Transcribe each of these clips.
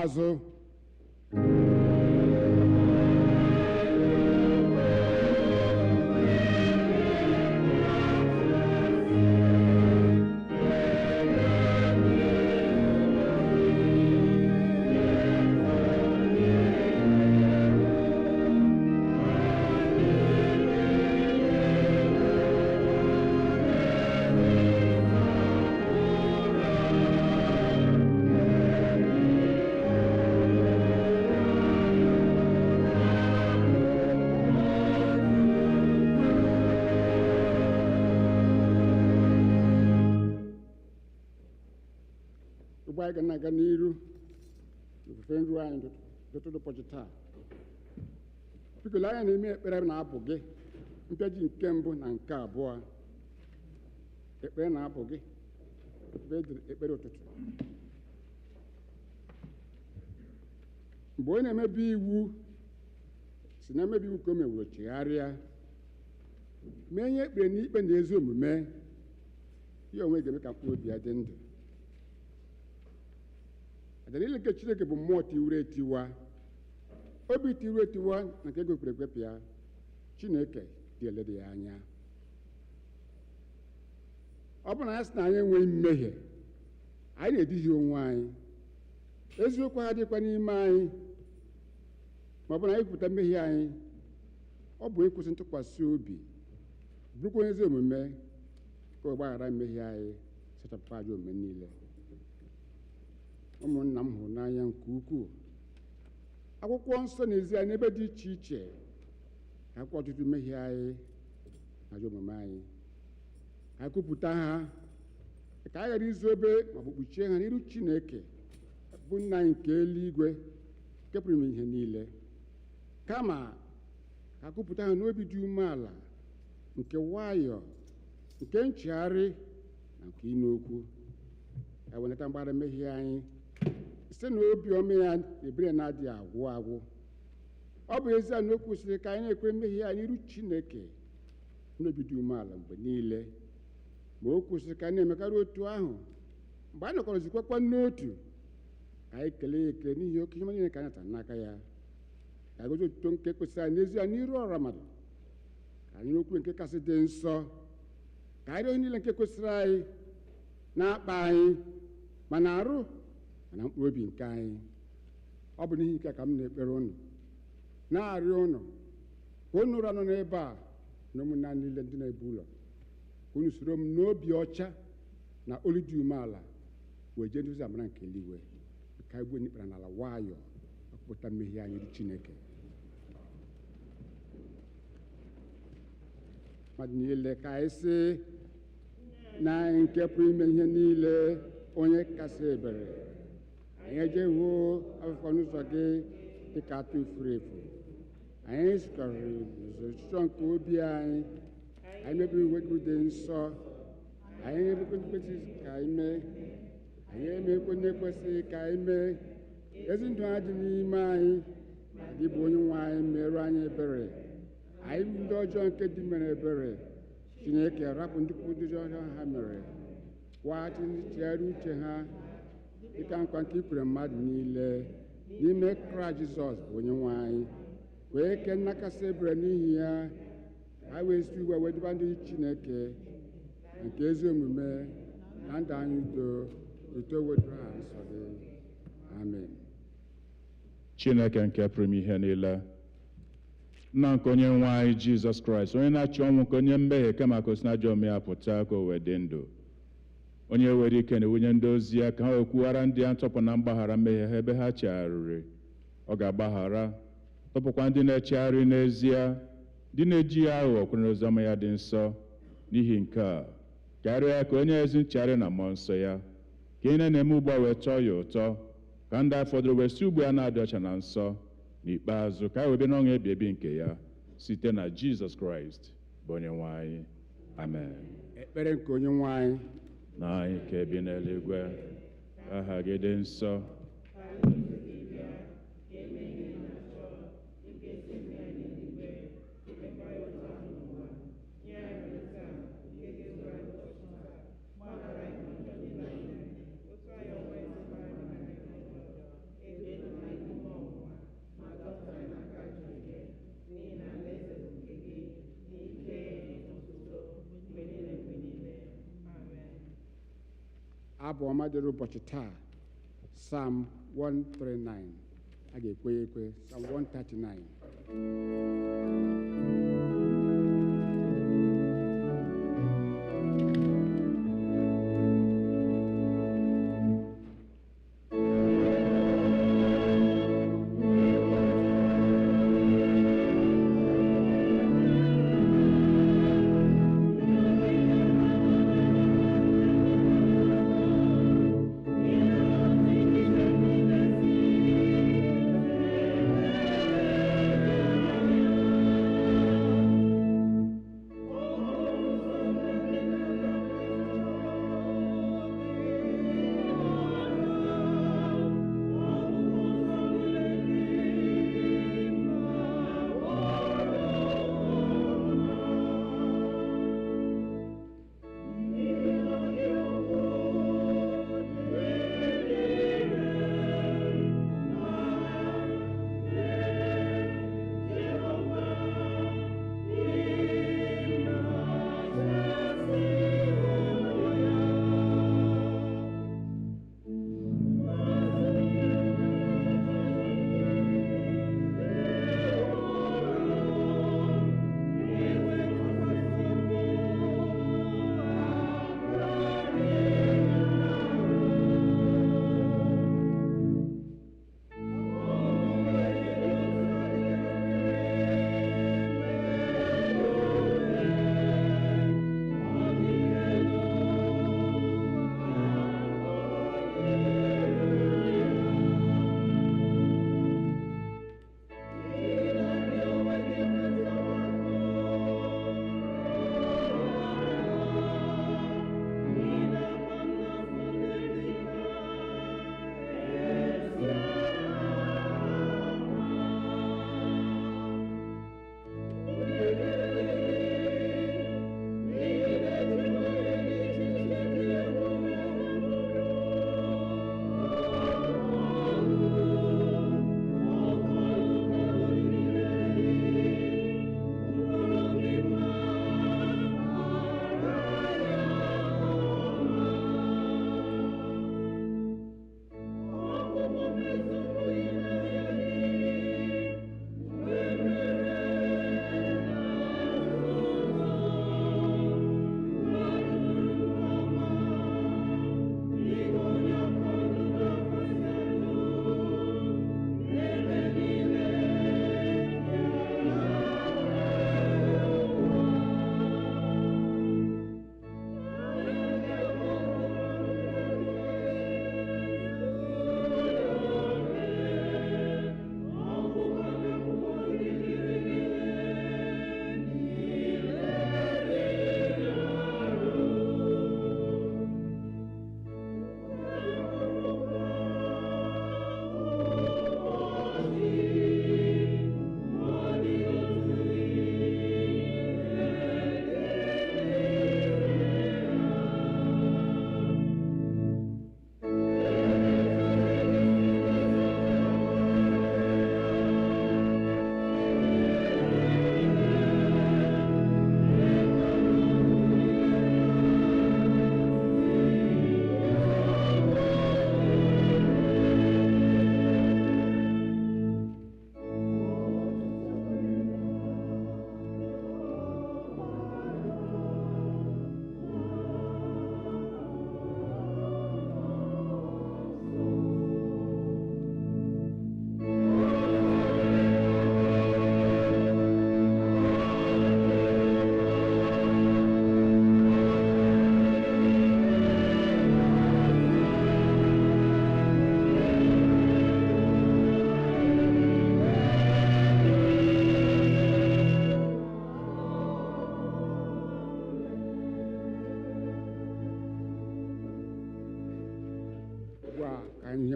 azụ. Anyị ga na-aga n'iru n'ofufe nru anyị dọtụrụ ụbọchị taa. Biko lee anya na-eme ekpere na-abụ gị mpịaji nke mbụ na nke abụọ. Ekpere na-abụ gị ekpere ụtụtụ. Mgbe onye na-emebi iwu si na-emebi iwu ka o mewuru chegharịa mee ihe ekpere n'ikpe na ezi omume, ihe onwe ga-eme ka mkpụrụ obi ya dị ndụ. Aja niile nke Chineke bụ mmụọ tiwuru etiwa, obi tiwuru etiwa na nke ego kwere ekwepịa, Chineke dị eleda ya anya. Ọ bụ na ya sị na anyị enweghị mmehie, anyị na-eduhie onwe anyị, eziokwu ha dịkwa n'ime anyị. Ma ọ bụ na anyị kwupụta mmehie anyị, ọ bụ ịkwụsị ntụkwasị obi, bụrụkwa ezi omume ka ọ gbaghara mmehie anyị, sachapụ ajọ omume niile. Ụmụnna m hụrụ n'anya nke ukwuu, akwụkwọ nsọ na-ezi anyị n'ebe dị iche iche ka akwụkwọ ọtụtụ mmehie anyị na ajọ omume anyị. Anyị kwupụta ha ka anyị ghara izo obe ma ọ bụ kpuchie ha n'iru Chineke bụ nna anyị nke eluigwe nke pụrụ ime ihe niile, kama ka kwupụta ha n'obi dị umeala, nke nwayọọ, nke nchegharị na nke ịnụ okwu. Ya wenata mgbaghara mmehie anyị site na obi ọma ya na ebere na-adịghị agwụ agwụ. Ọ bụ ezie na o kwesịrị ka anyị na-ekwe mmehie anyị n'iru Chineke n'obi dị umeala mgbe niile, ma o kwesịrị ka anyị na-emekarị otu ahụ mgbe anyị nọkọrọ zikwakwa n'otu, ka anyị kelee ya ekele n'ihi oke ihe niile ka anyị natara n'aka ya, ka anyị gozi otuto nke kwesịrị anyị n'ezie n'iru ọra mmadụ, ka anyị n'okwu nke kasị dị nsọ, ka anyị rịọ niile nke kwesịrị anyị na-akpa anyị ma na-arụ na mkpụrụ obi nke anyị. Ọ bụ n'ihi nke ka m na-ekpere ụnụ na-arịọ ụnụ ka unu ụra nọ n'ebe a na ụmụnna niile ndị na-ebu ụlọ, ka unu soro m n'obi ọcha na olu dị umeala wee jee nduzi amara nke eluigwe, ka igwe n'ikpere n'ala nwayọọ akpụpụta mmehie anyị dị Chineke. Mmadụ niile ka anyị sị na anyị nke pụrụ ime ihe niile, onye kasị ebere, anyị ejewo afụfọ n'ụzọ gị dịka atụ furu efu. Anyị sikarịrị n'ụzọ ọchịchọ nke obi anyị, anyị mebiri iwu gị dị nsọ, anyị emekwe kwesịrị ka anyị mee, anyị emekwe na-ekwesịghị ka anyị mee. Ezi ndụ ha dị n'ime anyị, gị bụ onye nwe anyị, merụ anyị ebere. Anyị bụ ndị ọjọọ nke dị mere ebere, Chineke rapụ ndị ọjọọ ha mere, kwaghachi ndị chegharị uche ha dịka nkwa nke ikwere mmadụ niile n'ime Kraịst Jizọs bụ onye nwe anyị. Wee kee nnakasị ebere n'ihi ya, ha wee si ugbu a wee dịba ndị Chineke na nke ezi omume na ndụ anyị udo, uto wedoro ha nsọ gị. Amen. Chineke nke pụrụ ime ihe niile, nna nke onye nwe anyị Jizọs Kraịst, onye na-achị ọnwụ nke onye mmehie kama ka o si n'ajọ omume ya pụta ka o wee dị ndụ, onye were ike na-ewunye ndị ozi ya ka ha wee kwughara ndị ya ntọpụ na mgbaghara mmehie ha ebe ha chegharịrị. Ọ ga-agbaghara tọpụkwa ndị na-echegharị n'ezie, ndị na-eji ya aghụghọ kwere oziọma ya dị nsọ. N'ihi nke a, karịa ya ka onye ezi nchegharị na mmụọ nsọ ya, ka ihe na-eme ugbu a wee tọọ ya ụtọ, ka ndị a fọdụrụ wee si ugbu a na-adị ọcha na nsọ, n'ikpeazụ ka anyị wee bịa n'ọṅụ ebi ebi nke ya site na Jizọs Kraịst bụ onye nwe anyị. Amen. Ekpere nke onye nwe anyị. Na anyị ka bi n'eluigwe, aha gị dị nsọ, abụ ọma dịrị ụbọchị taa, Psalm 139. A ga-ekwe ekwe, Psalm 139.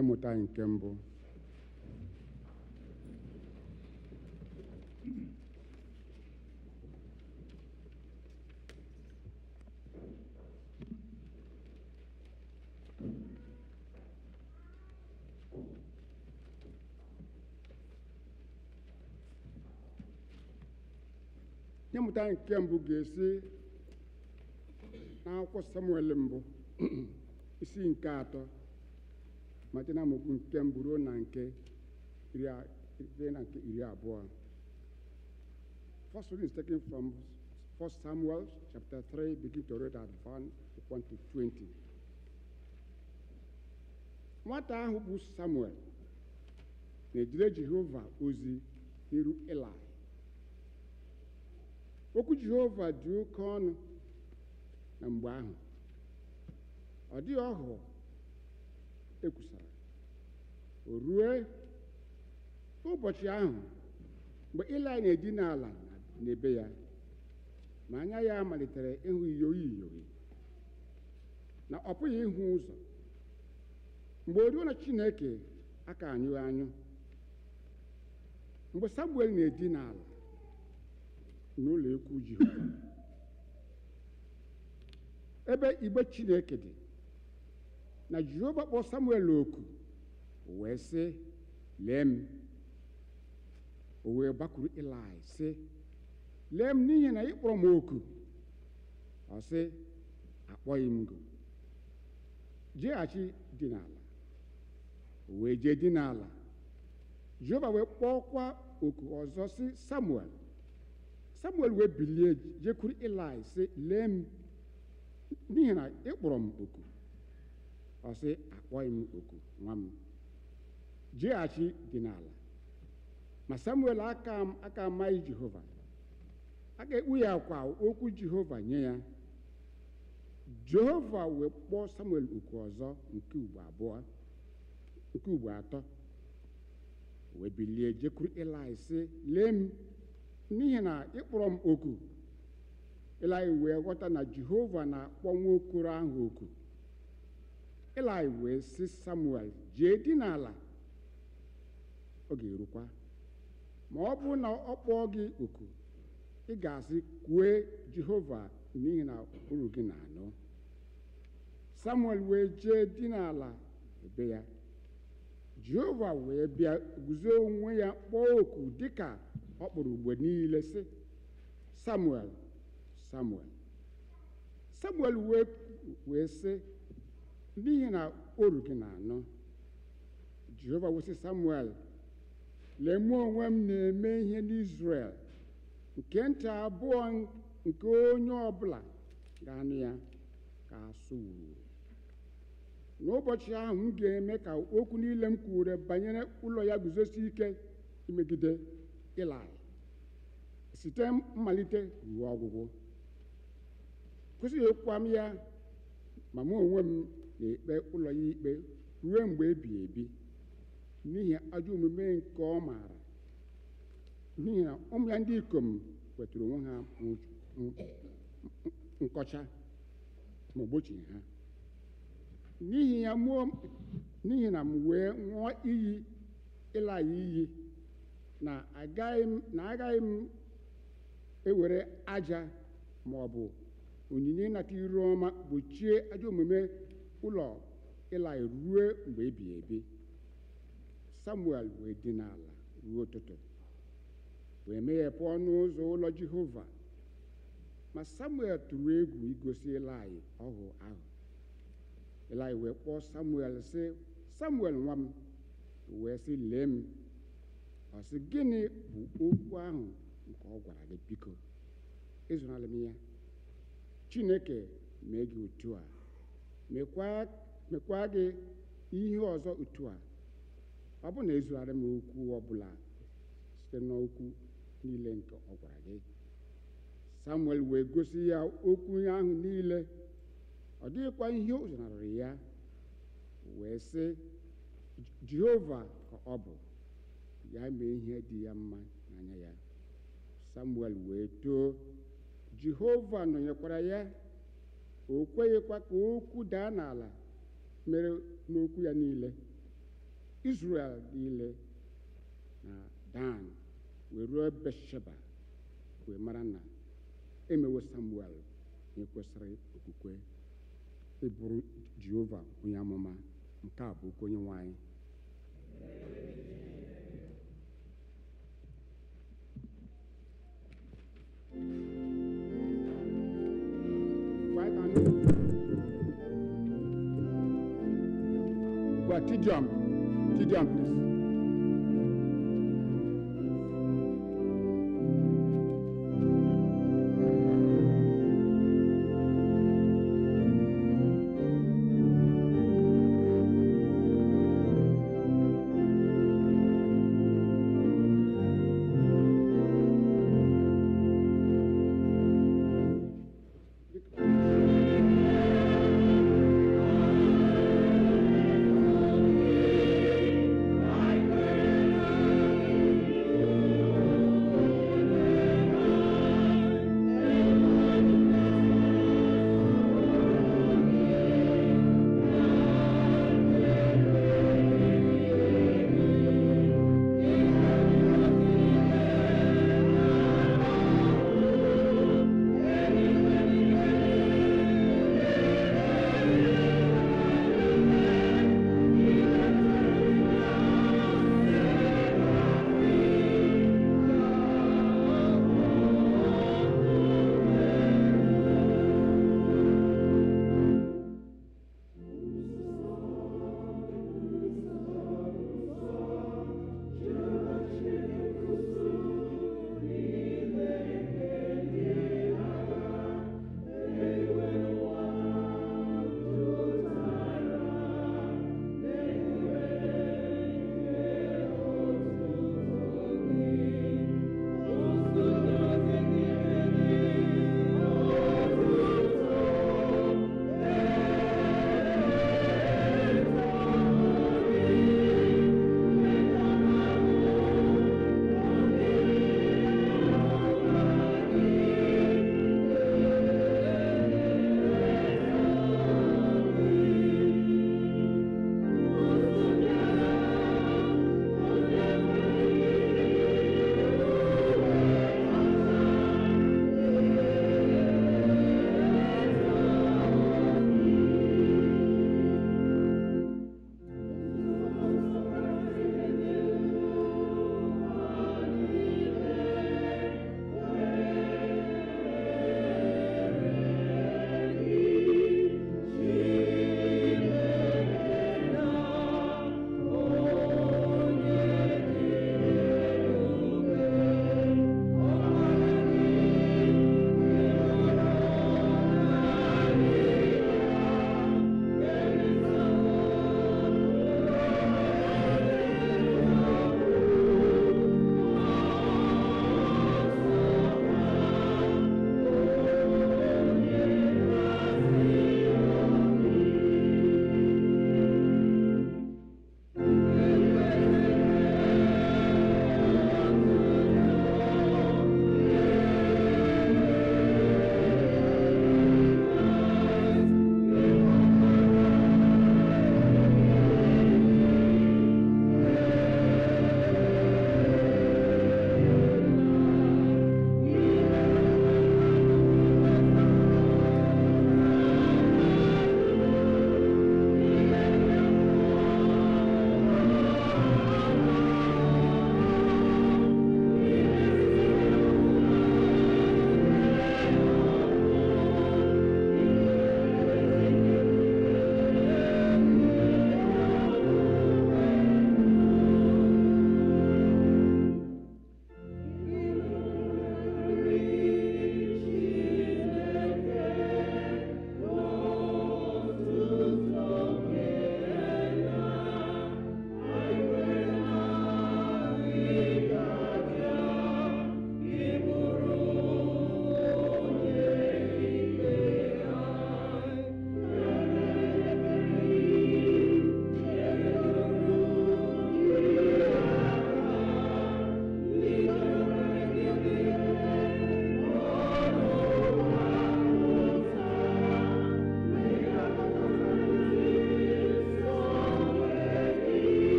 ihe mmụta anyị nke mbụ. Ihe mmụta nke mbụ ga-esi n'akwụkwọ Samuel mbụ isi nke atọ malite na amaokwu nke mbụ ruo na nke iri abụọ. First reading is taken from 1 Samuel chapter 3, begin to read at 1 to 20. Nwata ahụ bụ Samuel na-ejire Jehova ozi n'iru Eli. Okwu Jehova dị oke ọnụ na mgbe ahụ. Ọ dịghị ọhụ ekwusara. O rue ụbọchị ahụ mgbe Eli na-edina ala n'ebe ya, ma anya ya malitere ịhụ iyoyi na ọ pụghị ịhụ ụzọ. Mgbe o ruo na Chineke aka anyụ anyụ, mgbe Samuel na-edina ala n'ụlọ ikwu Jehova ebe igbe Chineke dị, na Jehova kpọọ Samuel oku, o wee sị, lee m. O wee gbakwuru Eli sị, lee m n'ihi na ị kpọrọ m oku. Ọ sị, akpọghị m gị. Jeghachi dị n'ala. O wee jee dị n'ala. Jehova wee kpọọkwa oku ọzọ sị, Samuel. Samuel wee bilie jekwuru Eli sị, lee m n'ihi na ị kpọrọ m oku. Ọ sị, akpọghị m oku, nwa m. Jeghachi dị n'ala. Ma Samuel aka amaghị Jehova. A ga-ekpu ya kwa okwu Jehova nye ya. Jehova wee kpọọ Samuel oku ọzọ nke ugbo atọ. O wee bilie jekwuru Eli sị, lee m n'ihi na ị kpọrọ m oku. Eli wee ghọta na Jehova na-akpọ nwa okoro ahụ oku. Eli wee sị Samuel, jee dị n'ala. Ọ ga-erukwa, ma ọ bụrụ na ọ kpọọ gị oku, ị ga-asị, kwue Jehova n'ihi na olu gị na-anụ. Samuel wee jee dị n'ala ebe ya. Jehova wee bịa guzo onwe ya kpọọ oku dịka ọ kpọrọ ugbo niile sị, Samuel, Samuel. Samuel wee sị, n'ihi na olu gị na-anụ. Jehova wee sị Samuel, lee mụ onwe m na-eme ihe n'Izrel, nke nta abụọ nke onye ọbụla ga-anụ ya ka asụ wuru. N'ụbọchị ahụ m ga-eme ka okwu niile m kwuru banyere ụlọ ya guzosi ike imegide Eli, site mmalite ruo ọgwụgwụ. Kwụsịghị ịkwa m ya, ma mụ onwe m na-ekpe ụlọ ya ikpe ruo mgbe ebighị ebi, n'ihi ajọ omume nke ọ maara, n'ihi na ụmụ ya ndị ikom wetara onwe ha nkọcha ma ogbochighị ha. N'ihi na m wee ṅụọ iyi Eli iyi na agaghị m ewere aja ma ọ bụ onyinye ịnata iru ọma gbochie ajọ omume ụlọ Eli ruo mgbe ebighị ebi. Samuel wee dị n'ala ruo ụtụtụ, wee meghepụ ọnụ ụzọ ụlọ Jehova. Ma Samuel tụrụ egwu igosi Eli ọhụ ahụ. Eli wee kpọọ Samuel sị, Samuel nwa m. O wee sị, lee m. Ọ sị, gịnị bụ okwu ahụ nke ọ gwara gị? Biko, ezonala m ya. Chineke mee gị otu a, mekwa gị ihe ọzọ otu a, ọ bụ na ezonara m okwu ọbụla site n'okwu niile nke ọ gwara gị. Samuel wee gosi ya okwu ahụ niile. Ọ dịghịkwa ihe o zonarịrị ya. Wee sị, Jehova ka ọ bụ, ya mee ihe dị ya mma n'anya ya. Samuel wee too, Jehova nọnyekwara ya. O kweghịkwa ka okwu daa n'ala mere n'okwu ya niile. Izrel niile na Dan wee ruo Bethsheba wee mara na emewo Samuel ihe kwesịrị okwukwe ịbụrụ Jehova onye amụma. Nke a bụ okwu Onye-nwe anyị. Tidium, please.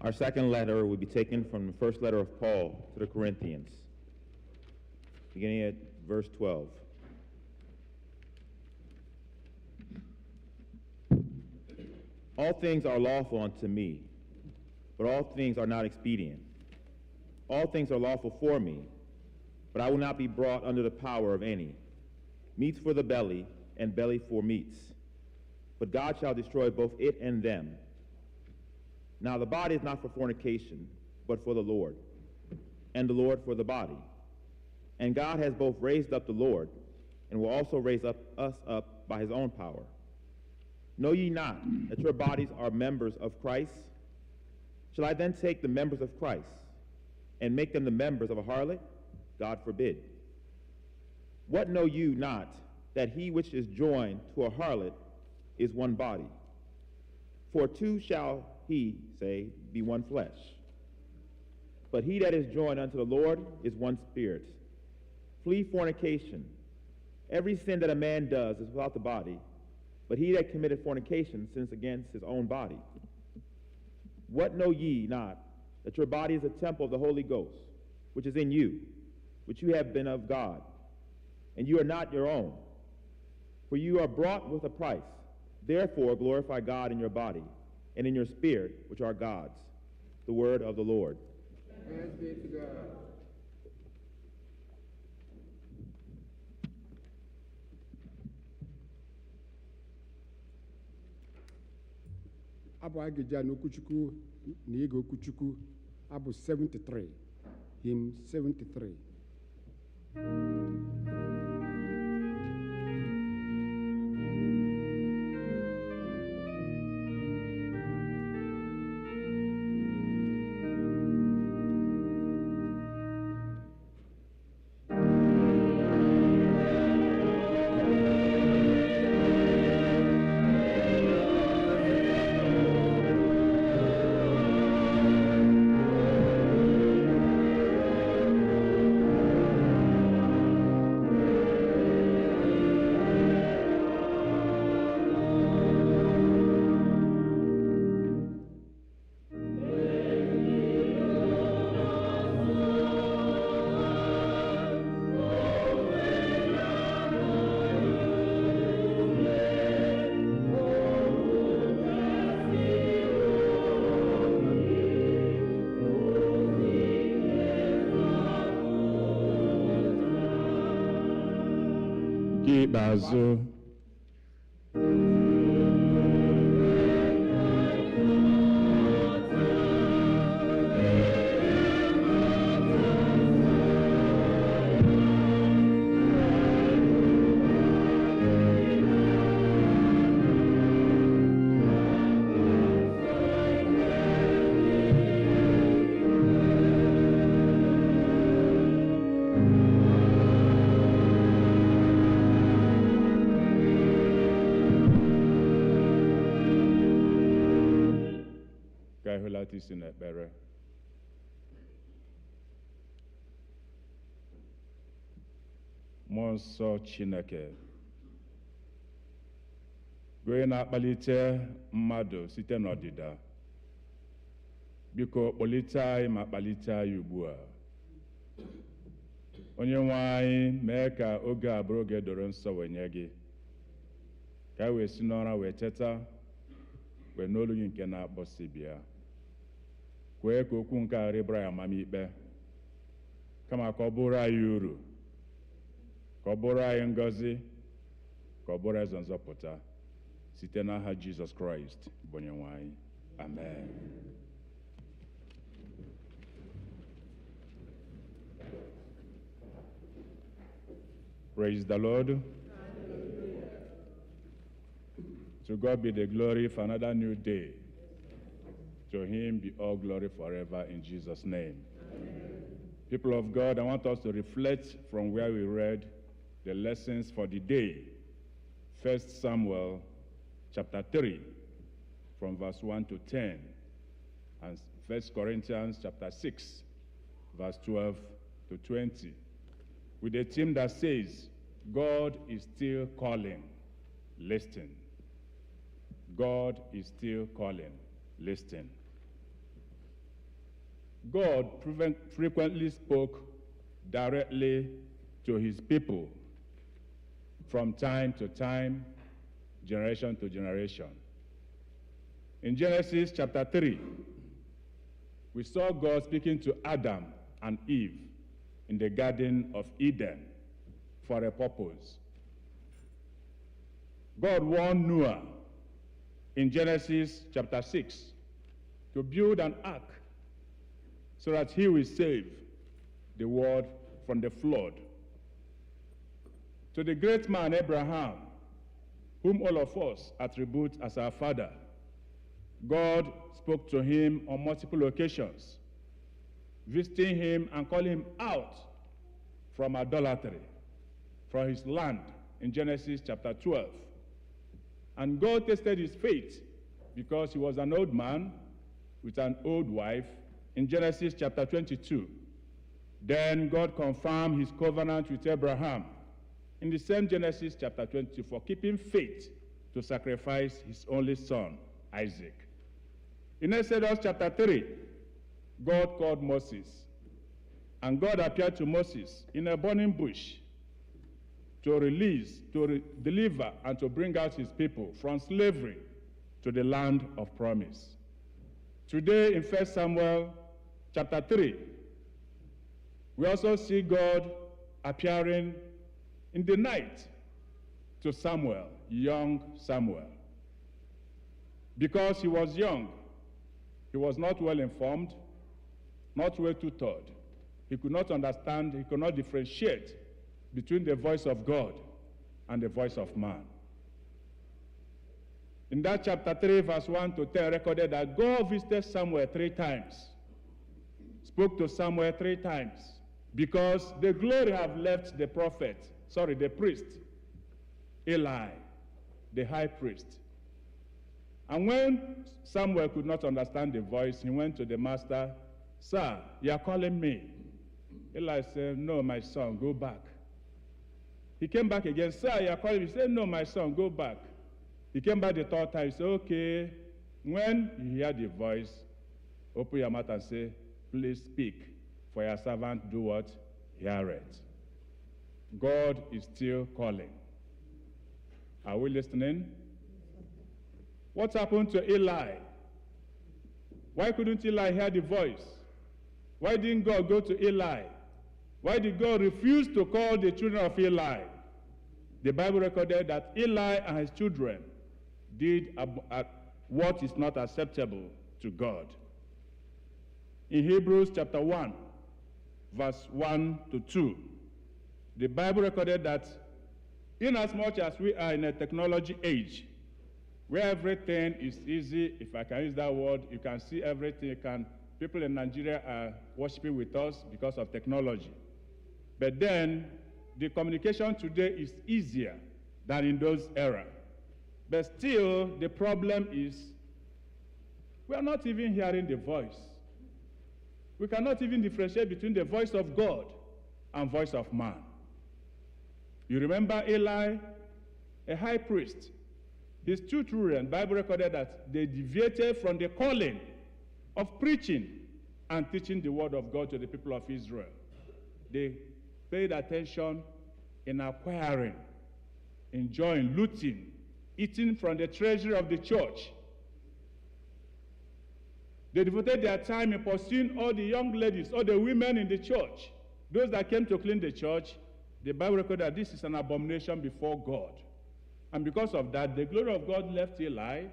Our second letter will be taken from the first letter of Paul to the Corinthians, beginning at verse 12. All things are lawful unto me, but all things are not expedient. All things are lawful for me, but I will not be brought under the power of any. Meats for the belly, and belly for meats. But God shall destroy both it and them. Now the body is not for fornication, but for the Lord, and the Lord for the body. And God has both raised up the Lord, and will also raise us up by his own power. Know ye not that your bodies are members of Christ? Shall I then take the members of Christ and make them the members of a harlot? God forbid. What know you not, that he which is joined to a harlot is one body? For two shall he, say, be one flesh. But he that is joined unto the Lord is one spirit. Flee fornication. Every sin that a man does is without the body, but he that committeth fornication sins against his own body. What know ye not, that your body is a temple of the Holy Ghost, which is in you, which you have been of God, and you are not your own? For you are bought with a price. Therefore glorify God in your body and in your spirit, which are God's. The word of the Lord. Thanks be to God. Abụ a ga-eji n'okwuchukwu na ịga okwuchukwu abụ 73, hymn 73. Ikpeazụ ka ịhụlata isi n'ekpere. Mmụọ nsọ Chineke, gị onye na-akpalite mmadụ site n'ọdịda, biko kpọlite anyị ma kpalite anyị ugbu a. Onye-nwe anyị, mee ka oge a bụrụ oge doro nsọ wee nye gị, ka anyị wee si n'ụra wee teta wee n'olu gị nke na-akpọsi bịa. Kwee ka okwu nke a rịbara ya amamikpe, kama ka ọ bụrụ anyị uru, ka ọ bụrụ anyị ngọzi, ka ọ bụrụ eze nzọpụta, site n'aha Jizọs Kraịst bụ Onye-nwe anyị. Amen. Praise the Lord. Hallelujah. To God be the glory for another new day. To him be all glory forever in Jesus' name. Amen. People of God, I want us to reflect from where we read the lessons for the day. 1 Samuel chapter 3, from verse 1 to 10, and 1 Corinthians chapter 6, verse 12 to 20, with a theme that says, God is still calling, listen. God is still calling, listen. God frequently spoke directly to his people from time to time, generation to generation. In Genesis chapter 3, we saw God speaking to Adam and Eve in the Garden of Eden for a purpose. God warned Noah in Genesis chapter 6 to build an ark so that he will save the world from the flood. To the great man Abraham, whom all of us attribute as our father, God spoke to him on multiple occasions, visiting him and calling him out from idolatry, from his land in Genesis chapter 12. And God tested his faith because he was an old man with an old wife in Genesis chapter 22. Then God confirmed his covenant with Abraham in the same Genesis chapter 20 for keeping faith to sacrifice his only son, Isaac. In Exodus chapter 3, God called Moses, and God appeared to Moses in a burning bush to deliver, and to bring out his people from slavery to the land of promise. Today in 1 Samuel chapter 3, we also see God appearing in the night to Samuel, young Samuel. Because he was young, he was not well informed, not well tutored. He could not understand, he could not differentiate between the voice of God and the voice of man. In that chapter 3, verse 1 to 10, recorded that God visited Samuel 3 times, spoke to Samuel 3 times, because the glory have left the priest, Eli, the high priest. And when Samuel could not understand the voice, he went to the master, "Sir, you are calling me." Eli said, "No, my son, go back." He came back again, "Sir, you are calling me." He said, "No, my son, go back." He came back the third time. He said, "Okay, when you hear the voice, open your mouth and say, 'Please speak, for your servant do what? Hear it.'" God is still calling. Are we listening? What happened to Eli? Why couldn't Eli hear the voice? Why didn't God go to Eli? Why did God refuse to call the children of Eli? The Bible recorded that Eli and his children did what is not acceptable to God. In Hebrews chapter 1, verse 1 to 2, the Bible recorded that inasmuch as we are in a technology age, where everything is easy, if I can use that word, you can see everything. People in Nigeria are worshiping with us because of technology. But then, the communication today is easier than in those eras. But still, the problem is, we are not even hearing the voice. We cannot even differentiate between the voice of God and voice of man. You remember Eli, a high priest. His 2 children, Bible recorded that they deviated from the calling of preaching and teaching the word of God to the people of Israel. They paid attention in acquiring, enjoying, looting, eating from the treasury of the church. They devoted their time in pursuing all the young ladies, all the women in the church, those that came to clean the church. The Bible recorded that this is an abomination before God. And because of that, the glory of God left Eli,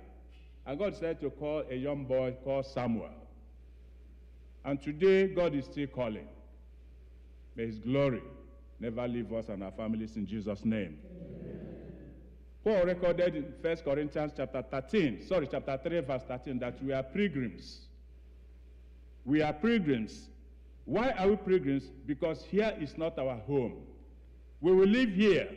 and God decided to call a young boy called Samuel. And today, God is still calling. May his glory never leave us and our families in Jesus' name. Amen. Paul recorded in 1 Corinthians chapter 3, verse 13, that we are pilgrims. We are pilgrims. Why are we pilgrims? Because here is not our home. We will live here.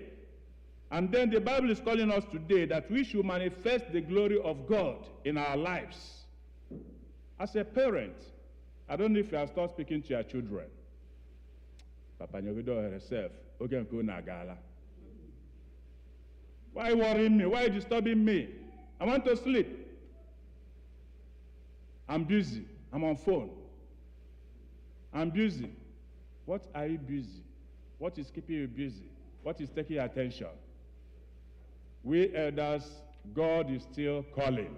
And then the Bible is calling us today that we should manifest the glory of God in our lives. As a parent, I don't know if you have started speaking to your children. Papa Nyogido herself, why worrying me? Why disturbing me? I want to sleep. I'm busy. I'm on phone. I'm busy. What are you busy? What is keeping you busy? What is taking your attention? We elders, God is still calling.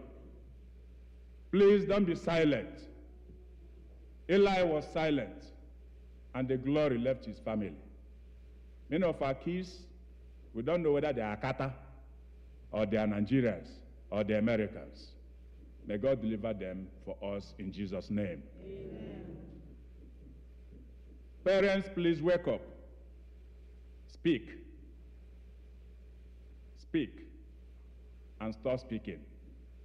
Please don't be silent. Eli was silent, and the glory left his family. Many of our kids, we don't know whether they are Akata, or they are Nigerians, or they are Americans. May God deliver them for us in Jesus' name. Amen. Parents, please wake up. Speak. Speak. And stop speaking.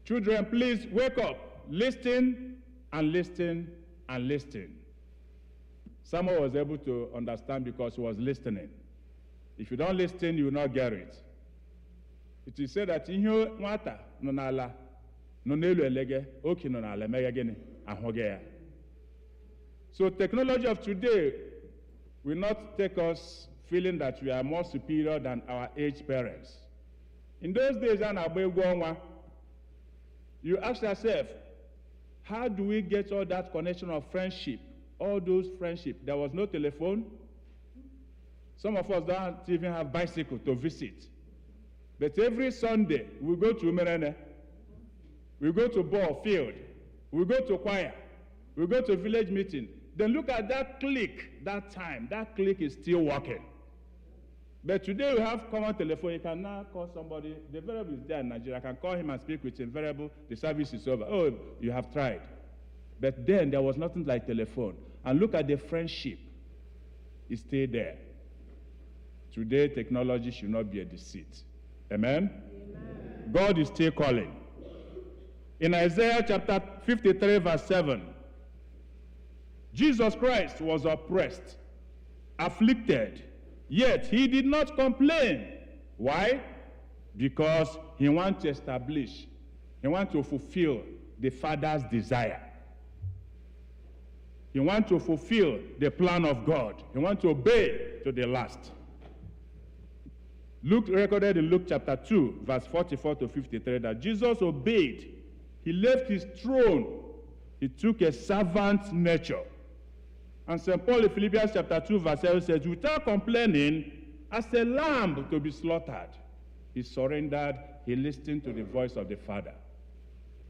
Children, please wake up. Listen and listen and listen. Someone was able to understand because he was listening. If you don't listen, you will not get it. It is said that in your nwata no n'ala no n'elu elege oki no n'ala emeghe gịnị ahụ gị ya. So technology of today will not take us feeling that we are more superior than our aged parents. In those days, you ask yourself, how do we get all that connection of friendship, all those friendship? There was no telephone. Some of us don't even have bicycle to visit. But every Sunday, we go to Umerene, we go to ball field, we go to choir, we go to village meeting. Then look at that clique, that time. That clique is still working. But today we have common telephone. You can now call somebody. The variable is there in Nigeria. I can call him and speak with him. Variable, the service is over. Oh, you have tried. But then there was nothing like telephone. And look at the friendship. It stayed there. Today, technology should not be a deceit. Amen? Amen. God is still calling. In Isaiah chapter 53, verse 7, Jesus Christ was oppressed, afflicted, yet he did not complain. Why? Because he wants to establish, he wants to fulfill the Father's desire. He wants to fulfill the plan of God. He wants to obey to the last. Luke recorded in Luke chapter 2, verse 44 to 53, that Jesus obeyed. He left his throne. He took a servant's nature. And St. Paul in Philippians chapter 2, verse 7 says, without complaining, as a lamb to be slaughtered, he surrendered, he listened to the voice of the Father.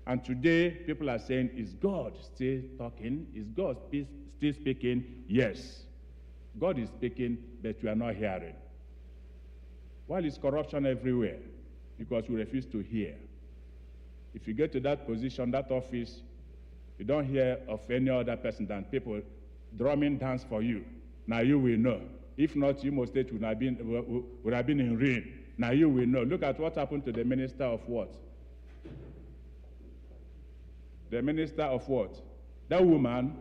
And today, people are saying, is God still talking? Is God still speaking? Yes. God is speaking, but we are not hearing. While is corruption everywhere? Because we refuse to hear. If you get to that position, that office, you don't hear of any other person than people drumming dance for you. Now you will know. If not, Imo State would have been in ruin. Now you will know. Look at what happened to the minister of what? The minister of what? That woman.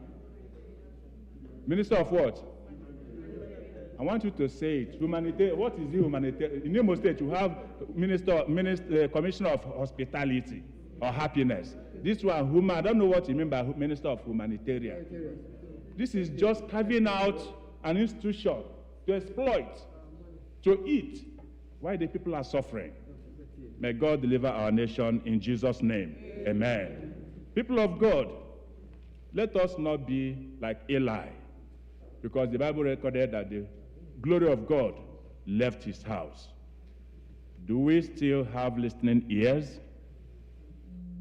Minister of what? I want you to say it. Humanitarian. What is the humanitarian? In Imo State, you have commissioner of hospitality or happiness. This one, I don't know what you mean by minister of humanitarian. This is just carving out an institution to exploit, to eat, while the people are suffering. May God deliver our nation in Jesus' name. Amen. People of God, let us not be like Eli, because the Bible recorded that the glory of God left his house. Do we still have listening ears?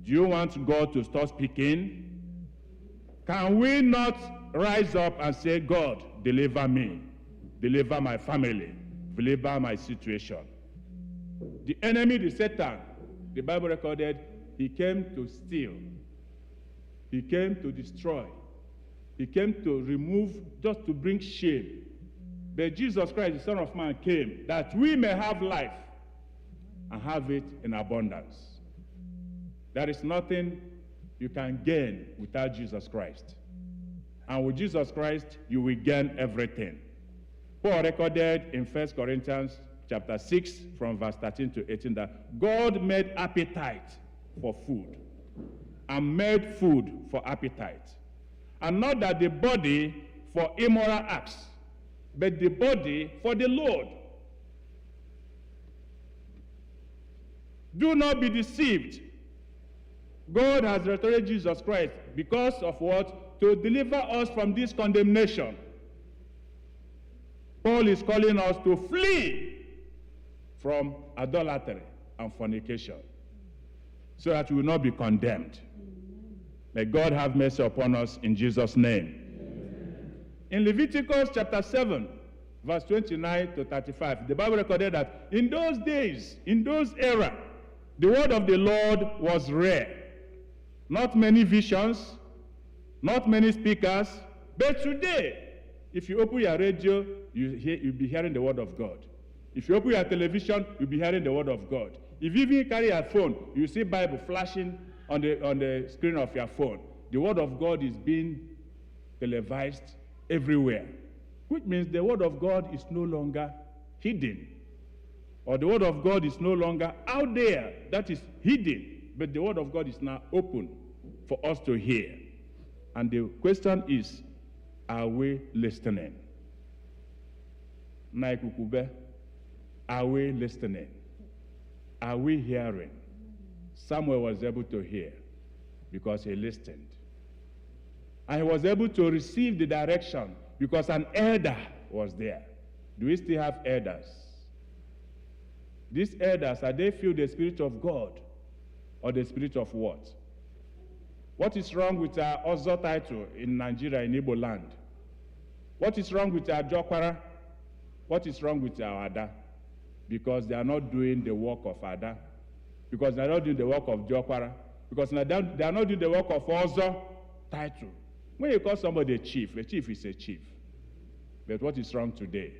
Do you want God to stop speaking? Can we not rise up and say, God, deliver me, deliver my family, deliver my situation? The enemy, the Satan, the Bible recorded, he came to steal, he came to destroy, he came to remove, just to bring shame. But Jesus Christ, the Son of Man, came that we may have life and have it in abundance. There is nothing you can gain without Jesus Christ. And with Jesus Christ, you will gain everything. Paul recorded in 1 Corinthians chapter 6, from verse 13 to 18, that God made appetite for food and made food for appetite. And not that the body for immoral acts, but the body for the Lord. Do not be deceived. God has restored Jesus Christ because of what? to deliver us from this condemnation. Paul is calling us to flee from idolatry and fornication so that we will not be condemned. May God have mercy upon us in Jesus' name. Amen. In Leviticus chapter 7, verse 29 to 35, the Bible recorded that in those days, in those era, the word of the Lord was rare. Not many visions, not many speakers, but today, if you open your radio, you'll be hearing the word of God. If you open your television, you'll be hearing the word of God. If you even carry a phone, you see Bible flashing on the screen of your phone. The word of God is being televised everywhere, which means the word of God is no longer hidden, or the word of God is no longer out there that is hidden, but the word of God is now open for us to hear. And the question is, are we listening? Nkwuputa, are we listening? Are we hearing? Samuel was able to hear because he listened. And he was able to receive the direction because an elder was there. Do we still have elders? These elders, are they filled with the Spirit of God or the Spirit of what? What is wrong with our Ozo title in Nigeria, in Igbo land? What is wrong with our Jokwara? What is wrong with our Ada? Because they are not doing the work of Ada. Because they are not doing the work of Jokwara. Because they are not doing the work of Ozo title. When you call somebody a chief is a chief. But what is wrong today?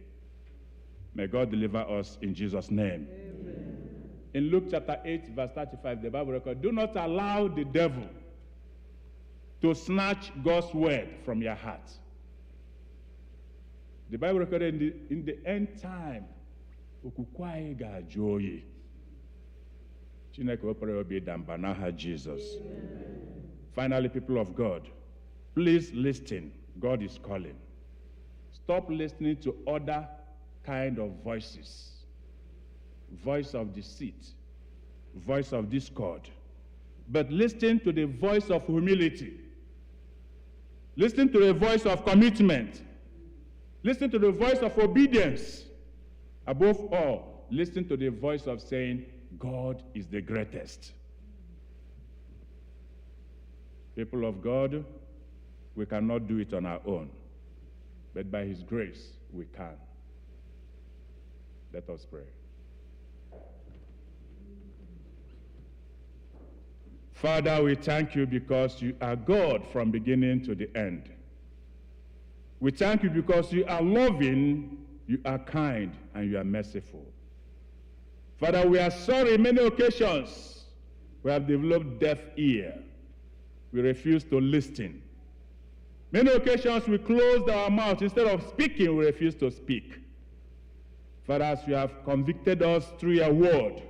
May God deliver us in Jesus' name. Amen. In Luke chapter 8, verse 35, the Bible records, do not allow the devil to snatch God's word from your heart. The Bible recorded in the end time, okwu ga-ajụ oyi. Chineke wepere obi damba n'aha Jesus. Finally, people of God, please listen. God is calling. Stop listening to other kind of voices. Voice of deceit, voice of discord. But listen to the voice of humility. Listen to the voice of commitment. Listen to the voice of obedience. Above all, listen to the voice of saying, God is the greatest. People of God, we cannot do it on our own, but by His grace, we can. Let us pray. Father, we thank you because you are God from beginning to the end. We thank you because you are loving, you are kind, and you are merciful. Father, we are sorry many occasions we have developed deaf ear. We refuse to listen. Many occasions we closed our mouth. Instead of speaking, we refuse to speak. Father, as you have convicted us through your word,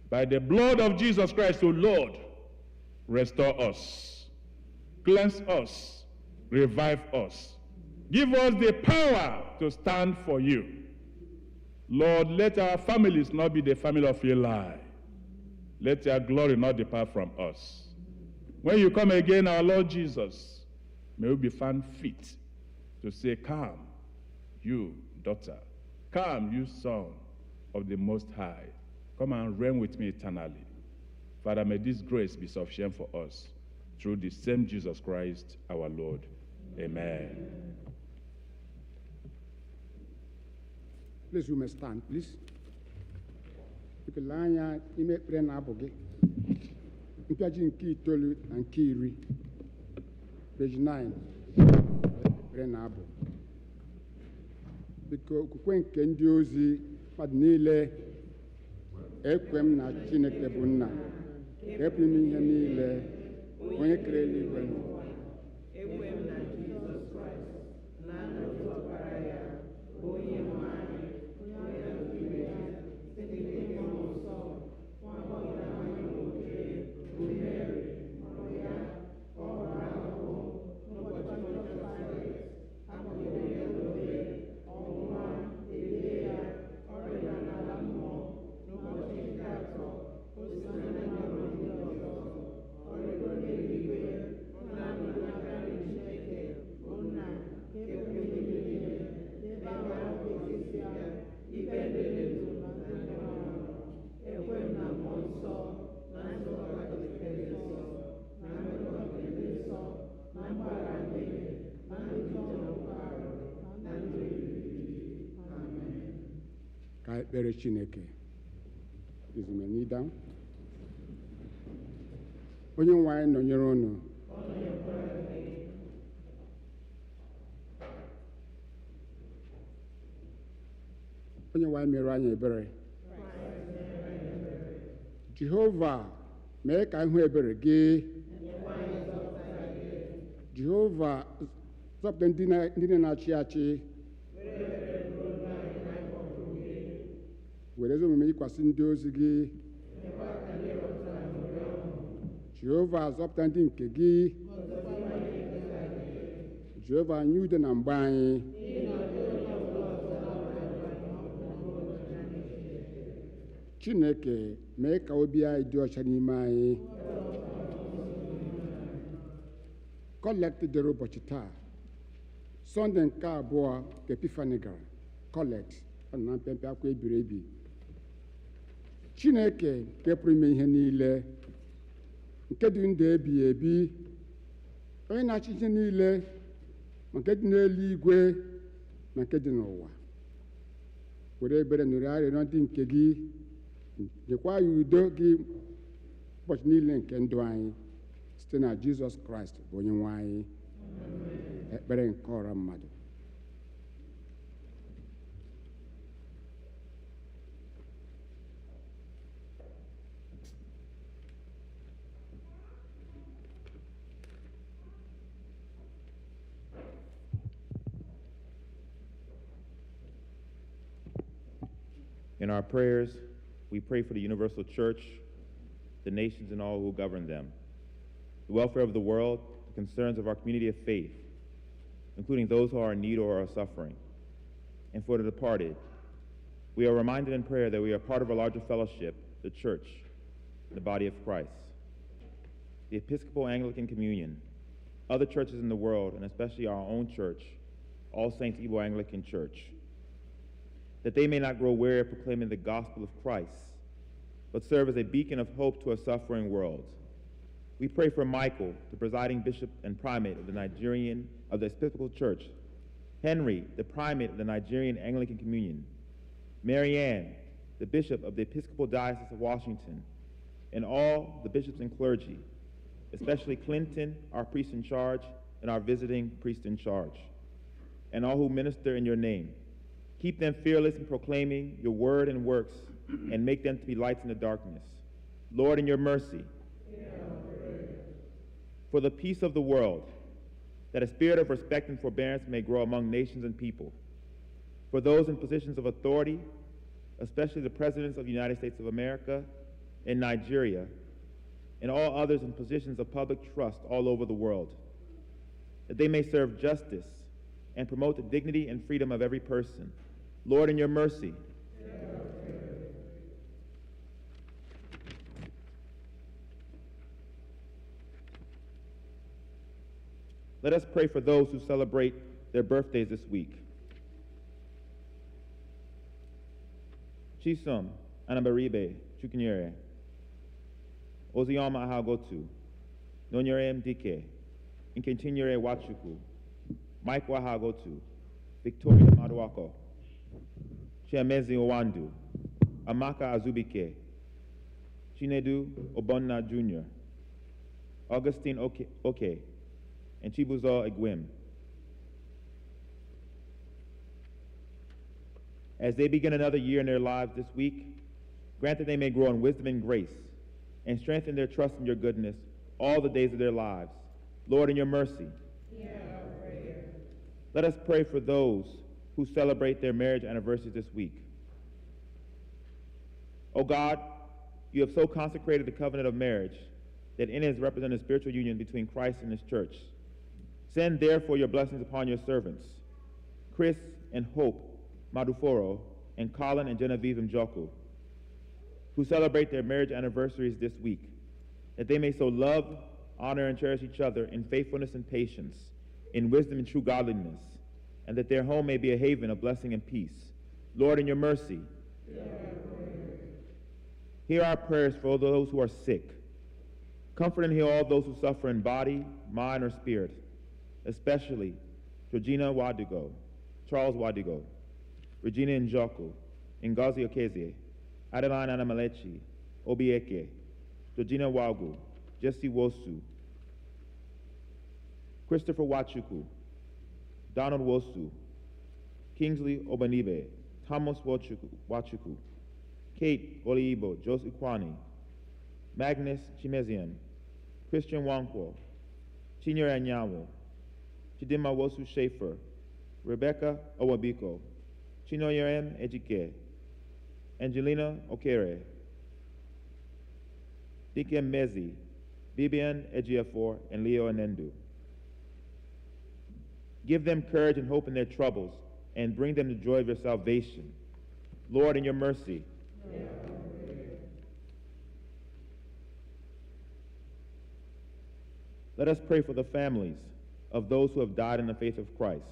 by the blood of Jesus Christ, O Lord, restore us, cleanse us, revive us. Give us the power to stand for you. Lord, let our families not be the family of Eli. Let your glory not depart from us. When you come again, our Lord Jesus, may we be found fit to say, come, you daughter. Come, you son of the Most High. Come and reign with me eternally. Father, may this grace be sufficient for us through the same Jesus Christ, our Lord. Amen. Please, you may stand, please. Anya ime ekpere na-abụ gị. Mpịaji nke itoolu na nke iri. Page 9. Ekpere na-abụ. Biko okwukwe nke ndị ozi mmadụ niile ekwe m na Chineke bụ nna ka epụ ime ihe niile onye kere eluigwe n'ụwa. Ekwe m na Jizọs Kraịst na ndụ ọkpara ya Onye-nwe-ayi LHC site n'ime mmụọ nsọ nwa agbọghọ na nwanyị nwoke bụ Mary mụrụ ya ọ gbara ahụhụ n'ụbọchị Pentikọst akpọgidere ya n'obe ọnwụnwa elie ya ọrịa n'ala mmụọ n'ụbọchị nke atọ o si na ndị ọzọ ọrịgo n'eluigwe na ekpere Chineke. Please may kneel down. Onye-nwe anyị nọnyere unu. Onye-nwe anyị mere anyị ebere. Jehova, mee ka anyị hụ ebere gị. Jehova, zọpụta ndị na-achị achị. Were ezi omume yikwasị ndị ozi gị. Jehova, zọpụta ndị nke gị. Jehova, nye udo na mgbe anyị. Chineke, mee ka obi anyị dị ọcha n'ime anyị. Kolekt dịrị ụbọchị taa, Sọnde nke abụọ ka Epifani gara. Kolekt, ọ nọ na mpempe akwụkwọ ebiri ebi. Chineke nke pụrụ ime ihe niile, nke dị ndụ ebighị ebi, onye na-achị ihe niile, ma nke dị n'eluigwe ma nke dị n'ụwa, were ebere nụrụ arịrịọ ndị nke gị, nyekwa ya udo gị ụbọchị niile nke ndụ anyị, site na Jizọs Kraịst bụ Onye-nwe anyị. Ekpere nke ọra mmadụ. In our prayers, we pray for the universal church, the nations and all who govern them, the welfare of the world, the concerns of our community of faith, including those who are in need or are suffering, and for the departed. We are reminded in prayer that we are part of a larger fellowship, the church, the body of Christ. The Episcopal Anglican Communion, other churches in the world, and especially our own church, All Saints Igbo Anglican Church, that they may not grow weary of proclaiming the gospel of Christ, but serve as a beacon of hope to a suffering world. We pray for Michael, the presiding bishop and primate of the Episcopal Church, Henry, the primate of the Nigerian Anglican Communion, Marianne, the bishop of the Episcopal Diocese of Washington, and all the bishops and clergy, especially Clinton, our priest in charge, and our visiting priest in charge, and all who minister in your name. Keep them fearless in proclaiming your word and works, and make them to be lights in the darkness. Lord, in your mercy, for the peace of the world, that a spirit of respect and forbearance may grow among nations and people. For those in positions of authority, especially the presidents of the United States of America and Nigeria, and all others in positions of public trust all over the world, that they may serve justice and promote the dignity and freedom of every person. Lord, in your mercy, let us pray for those who celebrate their birthdays this week. Chisom Anabaribe Chukinyere, Ozioma Ahagotu, Nonyere Mdike, Inkentinyere Wachuku, Mike Wahagotu, Victoria Maduako, Chiamezi Owandu, Amaka Azubike, Chinedu Obonna Jr., Augustine Oke, and Chibuzo Egwim. As they begin another year in their lives this week, grant that they may grow in wisdom and grace and strengthen their trust in your goodness all the days of their lives. Lord, in your mercy, let us pray for those who celebrate their marriage anniversaries this week. O God, you have so consecrated the covenant of marriage that in it is represented a spiritual union between Christ and his church. Send therefore your blessings upon your servants, Chris and Hope Maduforo, and Colin and Genevieve Mjoku, who celebrate their marriage anniversaries this week, that they may so love, honor, and cherish each other in faithfulness and patience, in wisdom and true godliness, and that their home may be a haven of blessing and peace. Lord, in your mercy, hear our prayers for all those who are sick. Comfort and heal all those who suffer in body, mind, or spirit, especially Georgina Wadigo, Charles Wadigo, Regina Njoku, Ngozi Okezie, Adeline Anamalechi, Obieke, Georgina Wagu, Jesse Wosu, Christopher Wachuku, Donald Wosu, Kingsley Obanibe, Thomas Wachuku, Kate Oliibo, Jose Kwani, Magnus Chimezian, Christian Wankwo, Chinyere Anyanwu, Chidima Wosu Schaefer, Rebecca Owabiko, Chinoyerem Ejike, Angelina Okere, Dike Mezi, Bibian Ejiofor, and Leo Anendu. Give them courage and hope in their troubles, and bring them the joy of your salvation. Lord, in your mercy. Let us pray for the families of those who have died in the faith of Christ.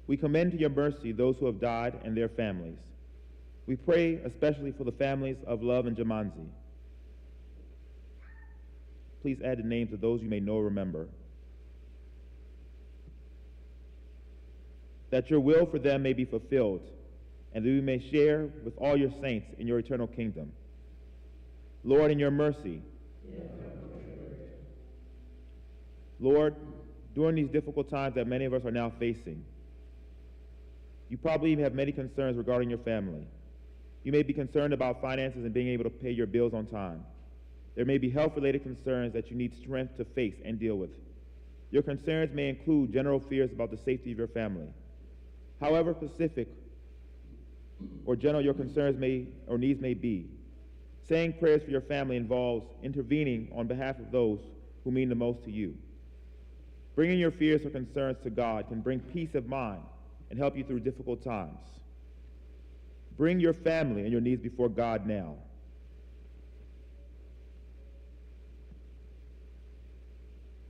We commend to your mercy those who have died and their families. We pray especially for the families of Love and Jamanzi. Please add the names of those you may know or remember. That your will for them may be fulfilled, and that we may share with all your saints in your eternal kingdom. Lord, in your mercy. Lord, during these difficult times that many of us are now facing, you probably even have many concerns regarding your family. You may be concerned about finances and being able to pay your bills on time. There may be health-related concerns that you need strength to face and deal with. Your concerns may include general fears about the safety of your family. However specific or general your concerns may or needs may be, saying prayers for your family involves intervening on behalf of those who mean the most to you. Bringing your fears or concerns to God can bring peace of mind and help you through difficult times. Bring your family and your needs before God now.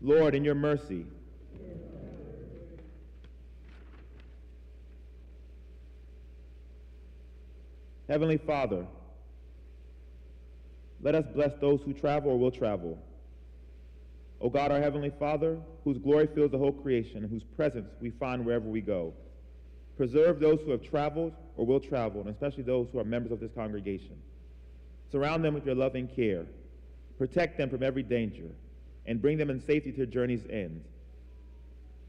Lord, in your mercy. Heavenly Father, let us bless those who travel or will travel. O God, our Heavenly Father, whose glory fills the whole creation and whose presence we find wherever we go, preserve those who have traveled or will travel, and especially those who are members of this congregation. Surround them with your loving care. Protect them from every danger, and bring them in safety to their journey's end.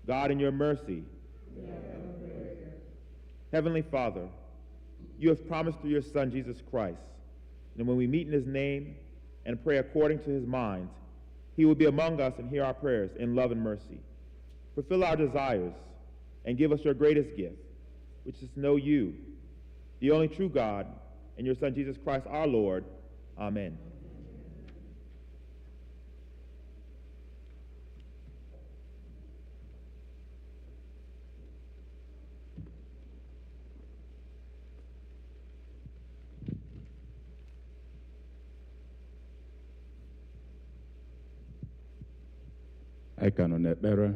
God, in your mercy. Heavenly Father, you have promised through your Son, Jesus Christ, and when we meet in his name and pray according to his mind, he will be among us and hear our prayers in love and mercy. Fulfill our desires and give us your greatest gift, which is to know you, the only true God, and your Son, Jesus Christ, our Lord. Amen. Anyị ka nọ n'ekpere.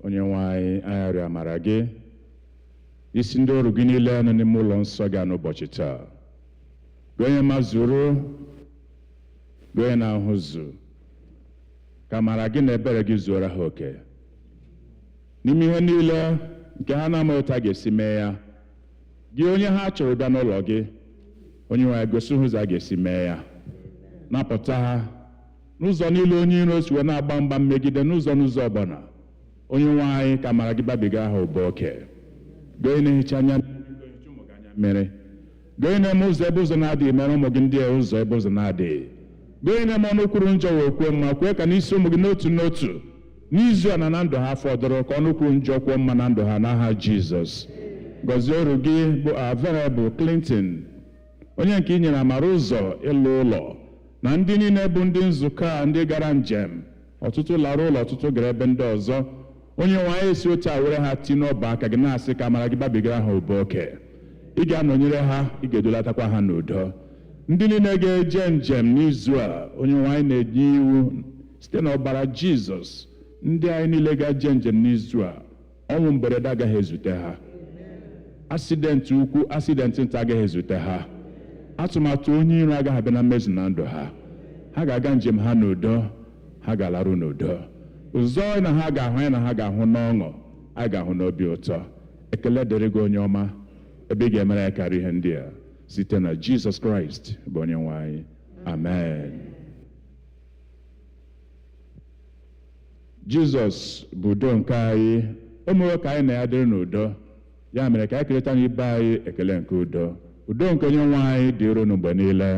Onye-nwe anyị, anyị arịọ amara gị, isi ndị ọrụ gị niile nọ n'ime ụlọ nsọ gị n'ụbọchị taa. Gị onye mazuru, gị onye na-ahụzu, ka amara gị na ebere gị zuoro ha oke. N'ime ihe niile nke ha na-amaghị otu a ga-esi mee ya, gị onye ha chọrọ bịa n'ụlọ gị, Onye-nwe anyị gosi ha ụzọ a ga-esi mee ya. Napụta ha n'ụzọ niile onye iro si wee na-agba mgba mmegide n'ụzọ ọbụla. Onye-nwe anyị, ka amara gị babiga ha ụba oke. Gị onye na-ehicha anya mmiri. Gị onye na-eme ụzọ ebe ụzọ na-adịghị mere ụmụ gị ndị ụzọ ebe ụzọ na-adịghị. Gị onye na-eme ọnụ kwuru njọ wee kwuo mma, kwee ka n'isi ụmụ gị n'otu n'otu n'izu a na ndụ ha fọdụrụ ka ọnụ kwuru njọ kwuo mma na ndụ ha n'aha Jizọs. Gọzie ọrụ gị bụ Venerable Clinton, onye nke i nyere amara ụzọ ịlụ ụlọ, na ndị niile bụ ndị nzukọ a ndị gara njem, ọtụtụ lara ụlọ, ọtụtụ gara ebe ndị ọzọ. Onye-nwe anyị, esi otu a were ha tinye n'ọba aka gị, na-asị ka amara gị babigara ha ụba oke. Ị ga-anọnyere ha, ị ga-edolatakwa ha n'udo. Ndị niile ga-eje njem n'izu a, Onye-nwe anyị na-enye iwu site n'ọbara Jizọs, ndị anyị niile ga-eje njem n'izu a, ọnwụ mberede agaghị ezute ha. Asidenti ukwu, asidenti nta agaghị ezute ha. Atụmatụ onye iro agaghị abịa na mmezu na ndụ ha. Ha ga-aga njem ha n'udo. ha ga-alarụ n'udo. Ụzọ na ha ga-ahụ ya na ha ga-ahụ n'ọṅụ, a ga-ahụ n'obi ụtọ. Ekele dịrị gị onye ọma, ebe ị ga-emere ya karịa ihe ndị a site na Jizọs Kraịst bụ Onye-nwe anyị. Amen. Jizọs bụ udo nke anyị, o mewo ka anyị na ya dịrị n'udo. Ya mere ka anyị keleta n'ibe anyị ekele nke udo. Udo nke Onye-nwe anyị dịrị unu mgbe niile.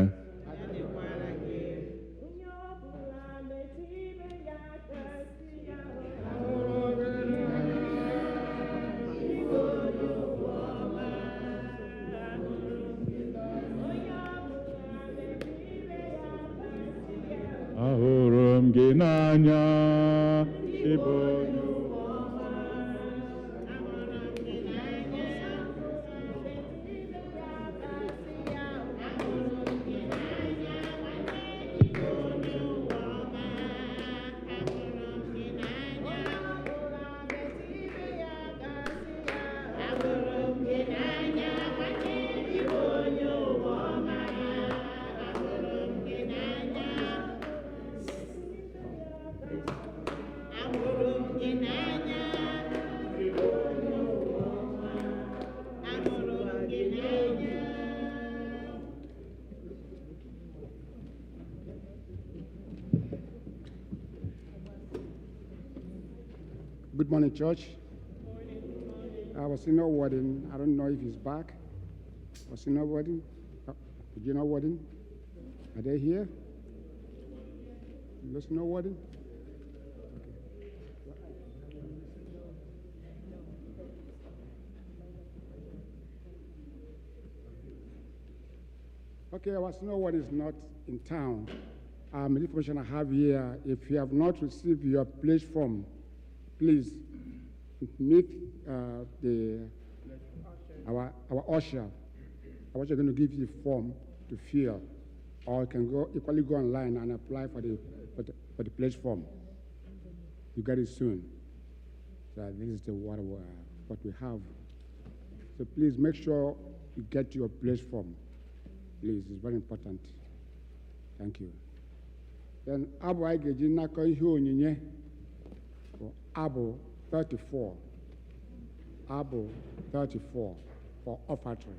Ahụrụ m gị n'anya, ịbụ onye Good morning, church. Senior Warden, I don't know if he's back. Senior Warden, Junior Warden, are they here? No Senior Warden? Okay, our Senior Warden is not in town. The information I have here, if you have not received your pledge form, please meet our usher. Our usher is going to give you the form to fill, or you can equally go online and apply for the pledge form. You get it soon. So this is what we have. So please make sure you get your pledge form. Please, it's very important. Thank you. Then Abu Aigeji Nako Ihe Onyinye. Abu 34. Abu 34 for offertory.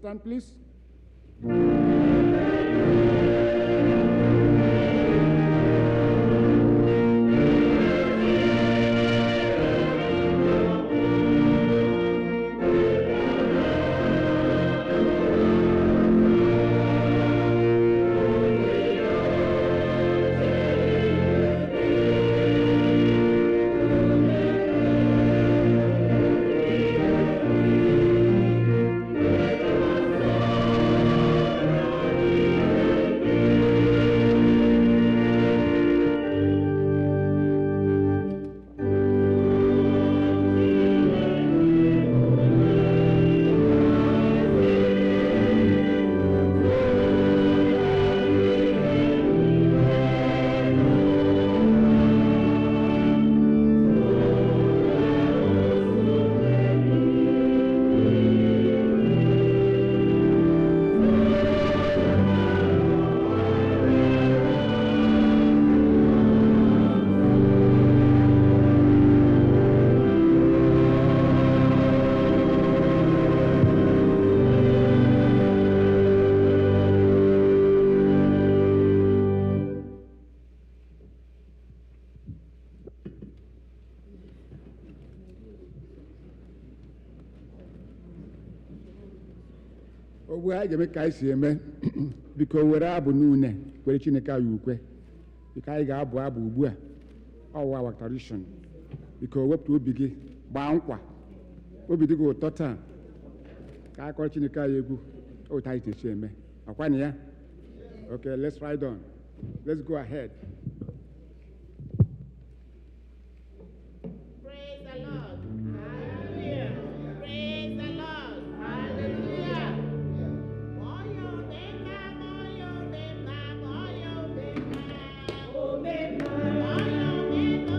Stand, please. ugbu a anyị ga-eme ka anyị si eme biko were abụ n'une kwere Chineke anyị ukwe biko anyị ga-abụ abụ ugbu a ọwụwa Absolution biko wepụta obi gị gbaa nkwa obi dị gị ụtọ taa ka anyị kọrọ Chineke anyị egwu otu anyị na-esi eme ọkwanụ ya. Okay, let's ride on. Let's go ahead. Praise the Lord. Hallelujah. Praise the Lord. Hallelujah. Oyo bema, oyo bema, oyo bema. Oh bema. Oyo bema,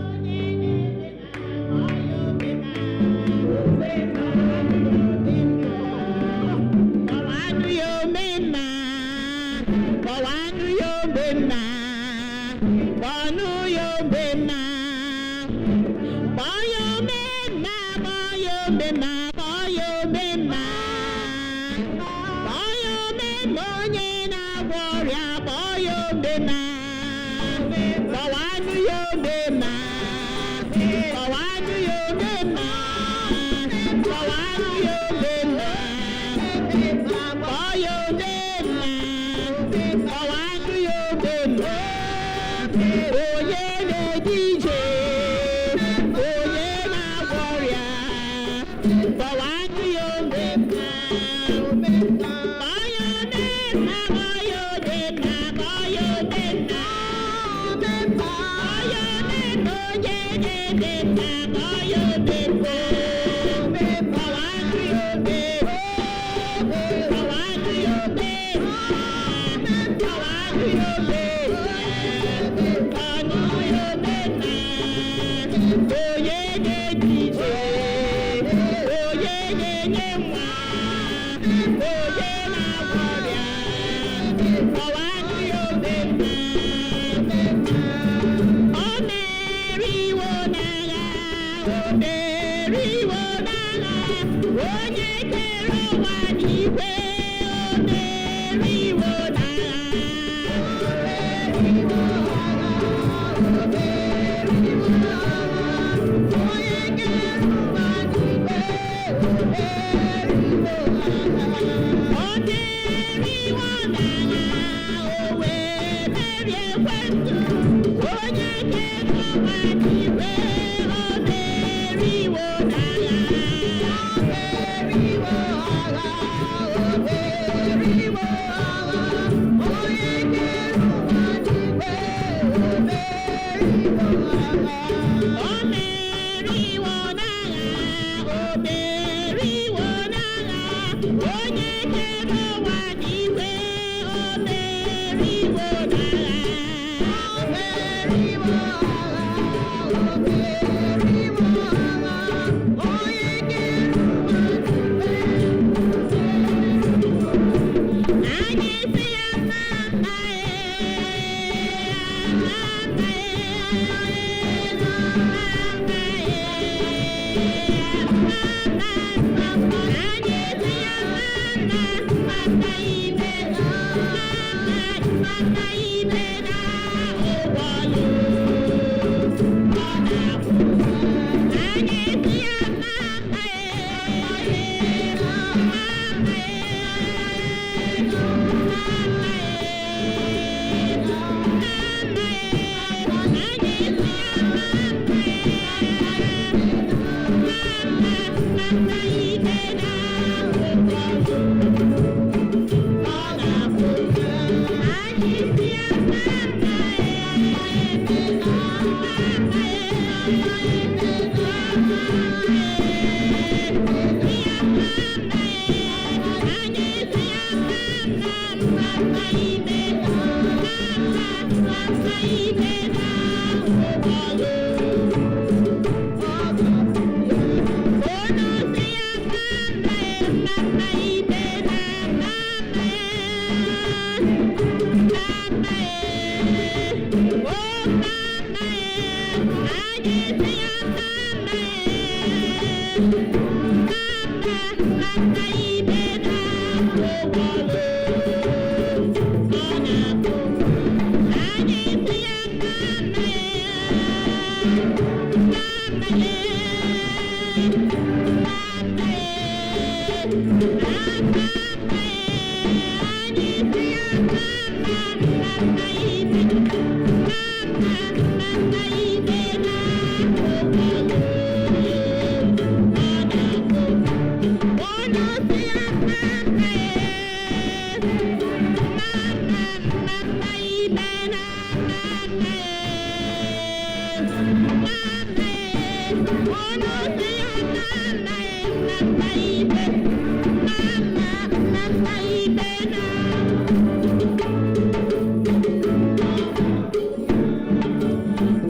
oyo bema. Oh bema. Kawanu yo bema. Kawanu yo bema. Kawanu yo bema.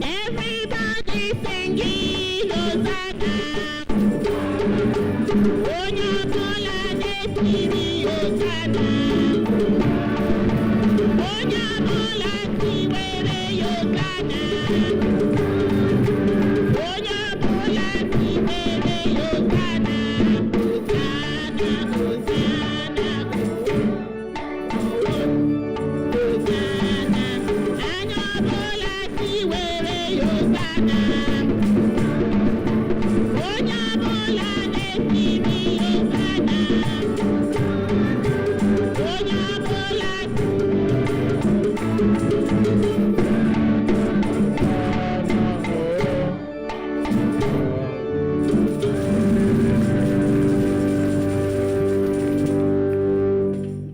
Everybody singing Hosanna. Onye ọbụla na-etiri Hosanna. Onye ọbụla tiwere Hosanna. Onye ọbụla tiwere Hosanna. Hosanna, Hosanna, Hosanna. Anyị ọbụla tiwere Hosanna. Onye ọbụla na-etiri Hosanna. Onye ọbụla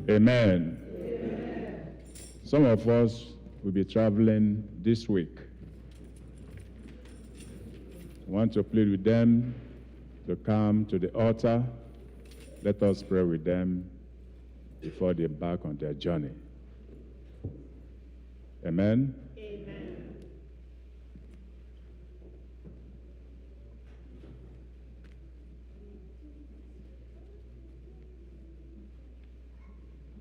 Amen. Some of us will be traveling this week. I want to plead with them to come to the altar. Let us pray with them before they embark on their journey. Amen.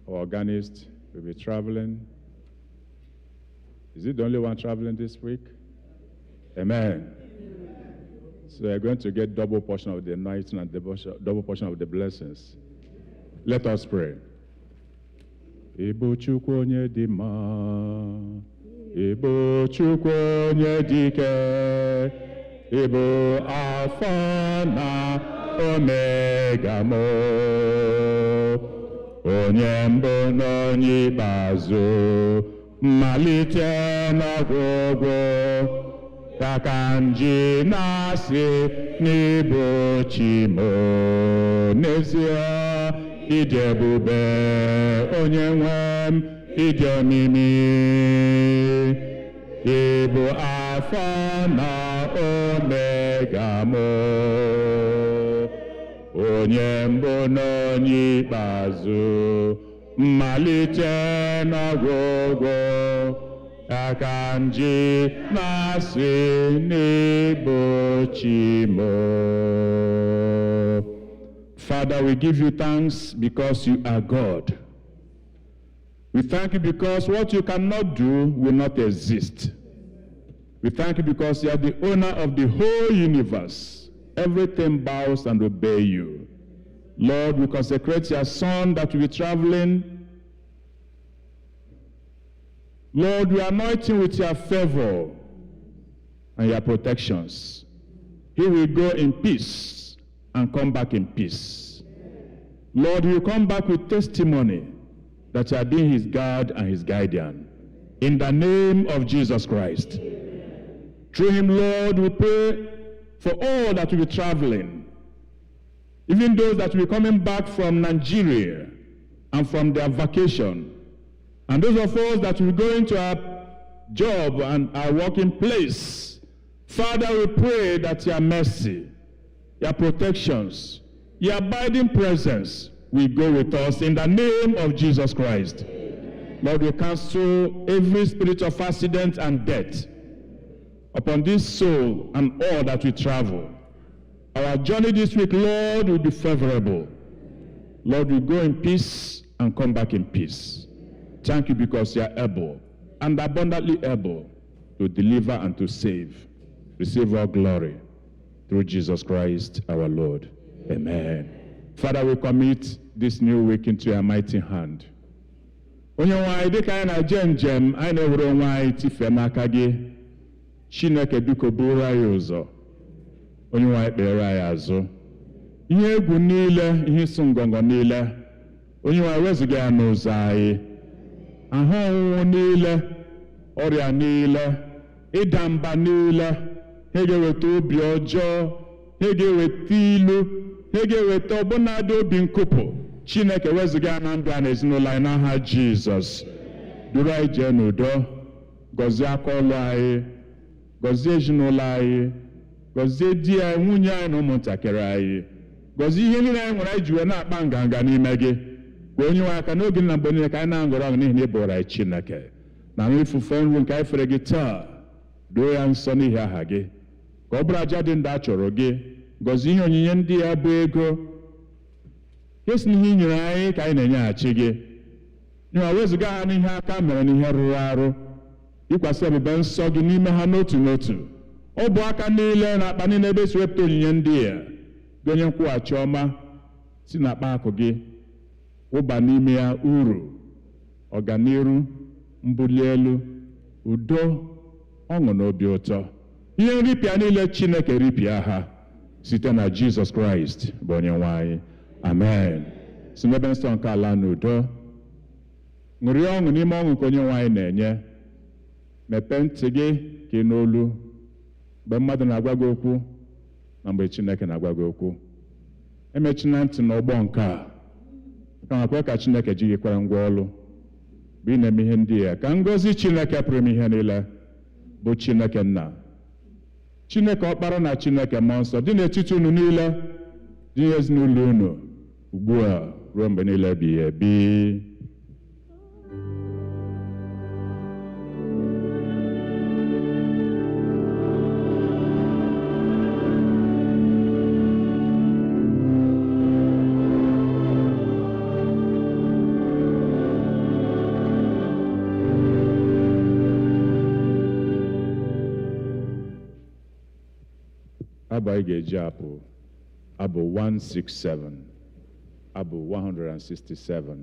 Our organist will be traveling. Is it the only one traveling this week? Amen. So you're going to get double portion of the anointing and double portion of the blessings. Let us pray. Ibu Chukwu onye dị mma, Ibu Chukwu onye dị ike, Ibu Alpha na Omega mo, onye mbụ na onye ikpeazụ, mmalite na ọgwụgwụ. Kakanji na-asị n'ịbụ chi m, n'ezie ịdị ebube onye nwe m, ịdị omimi, ịbụ Alfa na Omega m, onye mbụ na onye ikpeazụ, mmalite na ọgwụgwụ. Kakanji na-asị n'ịbụ chi m. Father, we give you thanks because you are God. We thank you because what you cannot do will not exist. We thank you because you are the owner of the whole universe. Everything bows and obeys you. Lord, we consecrate your Son that will be traveling. Lord, we anoint him with your favor and your protections. He will go in peace and come back in peace. Lord, he will come back with testimony that you are being his guard and his guardian. In the name of Jesus Christ. Amen. Through him, Lord, we pray for all that will be traveling, even those that will be coming back from Nigeria and from their vacation, and those of us that will go into our job and our working place. Father, we pray that your mercy, your protections, your abiding presence will go with us in the name of Jesus Christ. Amen. Lord, we cancel every spirit of accident and death upon this soul and all that we travel. Our journey this week, Lord, will be favorable. Lord, we go in peace and come back in peace. Thank you because you are able and abundantly able to deliver and to save. Receive all glory through Jesus Christ our Lord. Amen. Father, we commit this new week into your mighty hand. Onye-nwe-ayi dịka anyị na-eje njem, anyị na-ewere onwe anyị tifee n'aka gị. Chineke biko buru anyị ụzọ. Onye-nwe-ayi kpere anyị azụ. Ihe egwu niile, ihe ịsụ ngọngọ niile, Onye-nwe-ayi wezuga ya n'ụzọ anyị. ahụ ọnwụnwụ niile, ọrịa niile, ịda mba niile, ha ga-eweta obi ọjọọ, ha ga-eweta ilu, ha ga-eweta ọbụnadị obi nkụpụ. Chineke wezụga na ndụ a na ezinụlọ anyị n'aha Jizọs. Duru anyị jee n'udo, gọzie aka ọlụ anyị, gọzie ezinụlọ anyị, gọzie di anyị, nwunye anyị na ụmụntakịrị anyị, gọzie ihe niile anyị nwere anyị ji wee na-akpa nganga n'ime gị. Ka onye nwe aka n'oge na mgbe niile ka anyị na-aṅụrị ọṅụ n'ihi na ị bụrụ anyị Chineke. Na ifufe nru nke anyị fere gị taa, doo ya nsọ n'ihi aha gị, ka ọ bụrụ aja dị ndụ a chọrọ gị. Gọzie ihe onyinye ndị ya bụ ego, esi n'ihe i nyere anyị ka anyị na-enyeghachi gị. Nyụwa wezụga ha n'ihe aka mere n'ihe rụrụ arụ, ịkwasị ebube nsọ gị n'ime ha n'otu n'otu. Ọ bụ aka niile na akpa niile ebe esi wepụta onyinye ndị a, gị onye nkwụghachi ọma si na akpa akụ gị, ụba n'ime ya uru, ọganiru, mbuli elu, udo, ọṅụ na obi ụtọ. Ihe nripịa niile Chineke ripịa ha site na Jizọs Kraịst bụ onye nwe anyị. Amen. Si n'ebe nsọ nke ala n'udo, ṅụrịa ọṅụ n'ime ọṅụ nke onye nwe anyị na-enye. Mepee ntị gị ka ị n'olu mgbe mmadụ na-agwa gị okwu na mgbe Chineke na-agwa gị okwu. Emechina ntị n'ọgbọ nke a, kama kwe ka Chineke ji gị kwara ngwa ọlụ bụ ị na-eme ihe ndị ya. Ka ngọzi Chineke pụrụ ime ihe niile bụ Chineke Nna, Chineke Ọkpara na Chineke Mmụọ Nsọ dị n'etiti unu niile, dị n'ezinụlọ unu ugbu a ruo mgbe niile ebighị ebi. Abụ anyị ga-eji apụ abụ 167, abụ 167.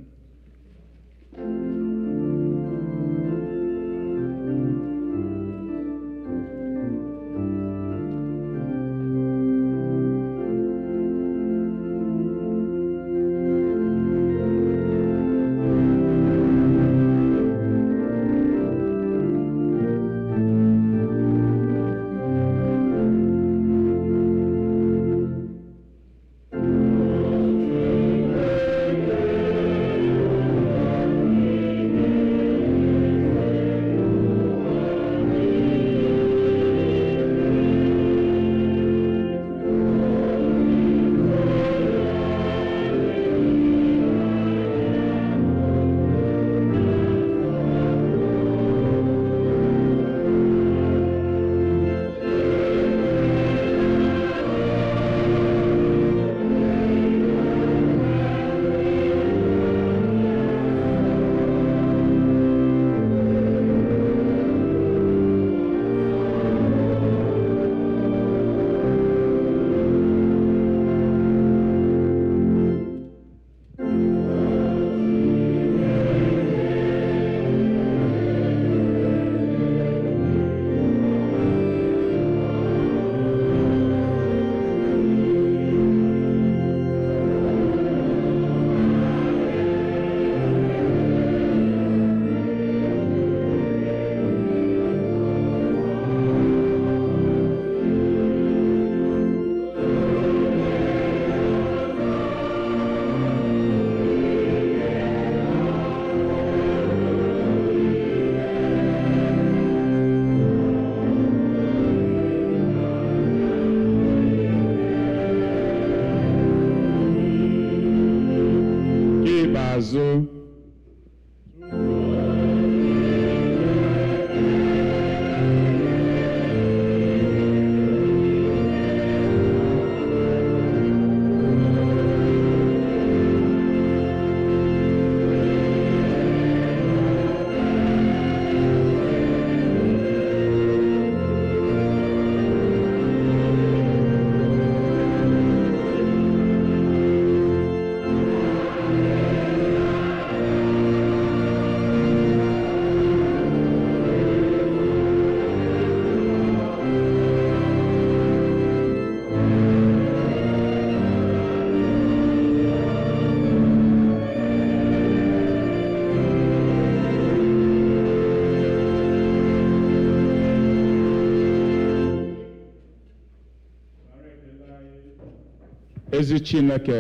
ezi Chineke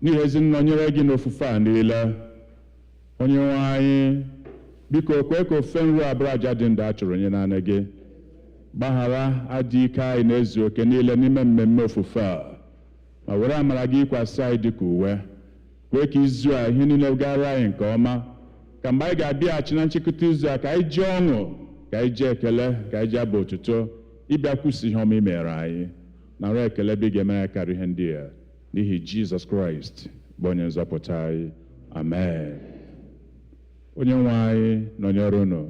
n'ihi ezi nnọnyere gị n'ofufe a niile. Onye-nwe anyị, biko kwe ka ofe nru abụrụ aja dị ndụ a chụrụ nye naanị gị. Gbaghara adị ike anyị na-ezu oke niile n'ime mmemme ofufe a, ma were amara gị yikwasị anyị dịka uwe. Kwee ka izu a ihe niile gara anyị nke ọma, ka mgbe anyị ga-abịaghachi na nchịkọta izu a ka anyị ji ọṅụ, ka anyị ji ekele, ka anyị ji abụ otuto ịbịa kwụsị ihe ọma i mere anyị. Nara ekele bụ ị ga-emere anyị karịa ihe ndị a n'ihi Jizọs Kraịst bụ onye nzọpụta anyị. Amen. Onye-nwe anyị nọnyere unu.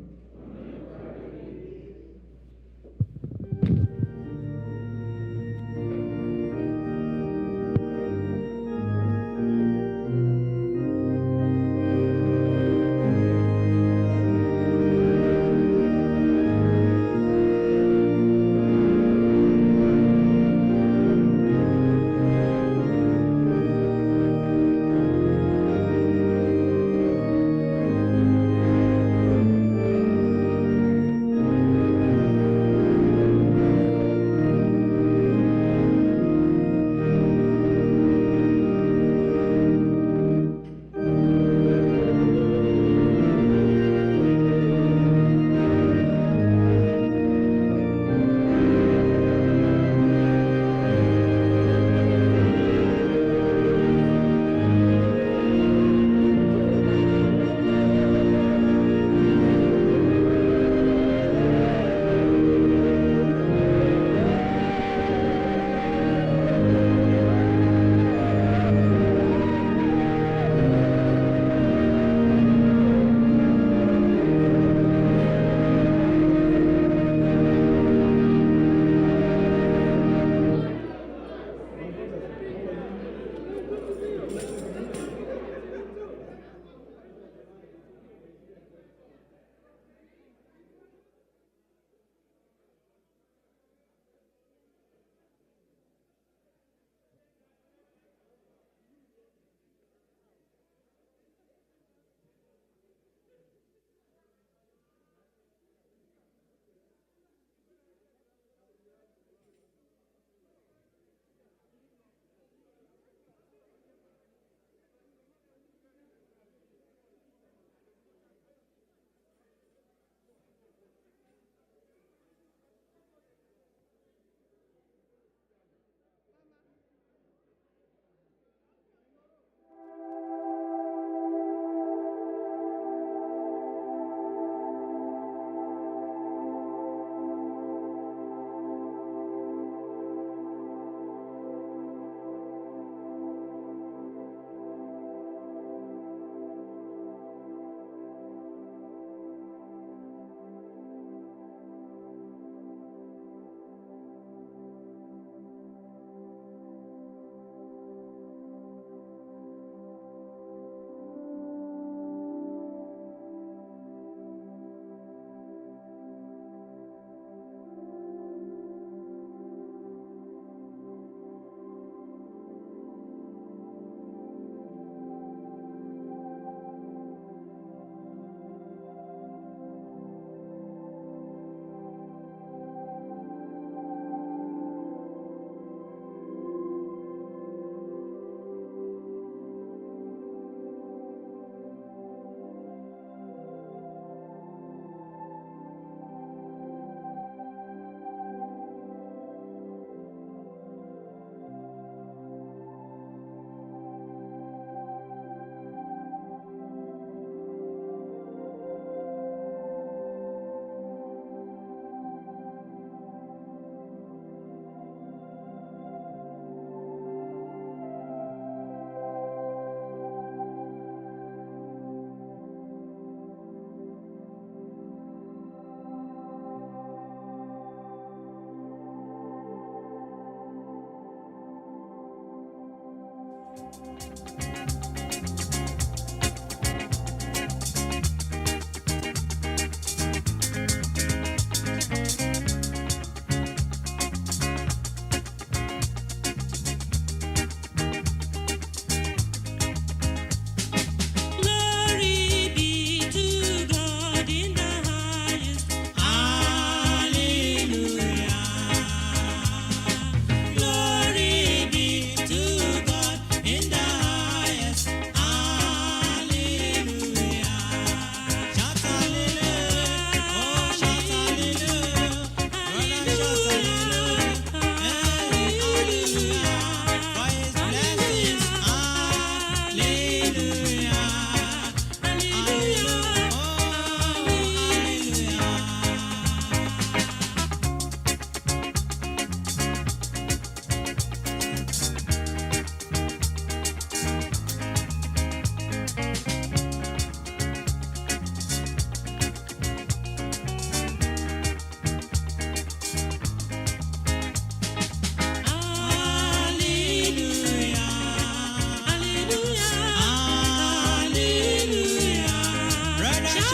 To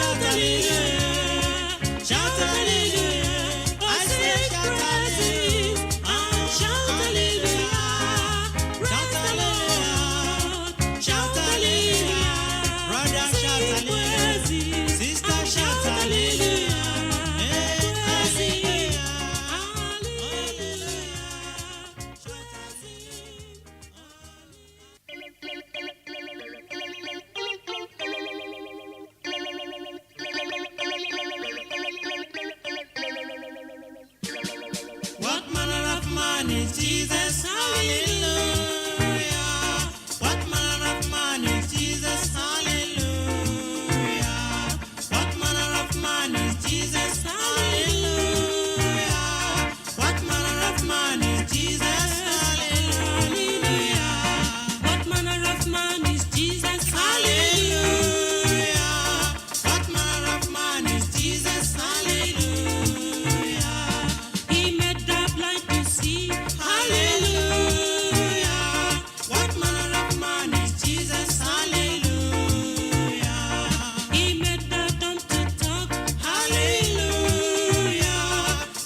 shout hallelujah, shout hallelujah. I say shout hallelujah, shout hallelujah, shout hallelujah, shout hallelujah. Brother shout hallelujah, sister shout hallelujah. What manner of man is Jesus? Hallelujah. What manner of man is Jesus? Hallelujah. What manner of man is Jesus? Hallelujah. What manner of man is Jesus? Hallelujah. What manner of man is Jesus? Hallelujah. What manner of man is Jesus? Hallelujah. He made the blind to see. Hallelujah. What manner of man is Jesus? Hallelujah. He made the dumb to talk. Hallelujah.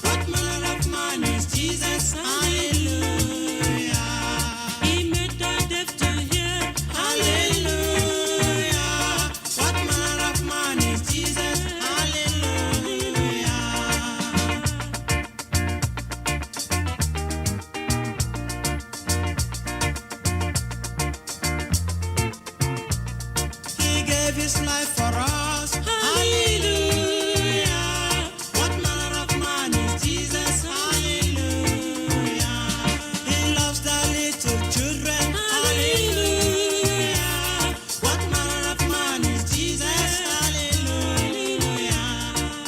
What manner of man is Jesus? Hallelujah. He made the deaf to hear. Hallelujah. What manner of man is Jesus? Hallelujah. He gave his life for us. Hallelujah. What manner of man is Jesus? Hallelujah. He loves the little children. Hallelujah. What manner of man is Jesus? Hallelujah.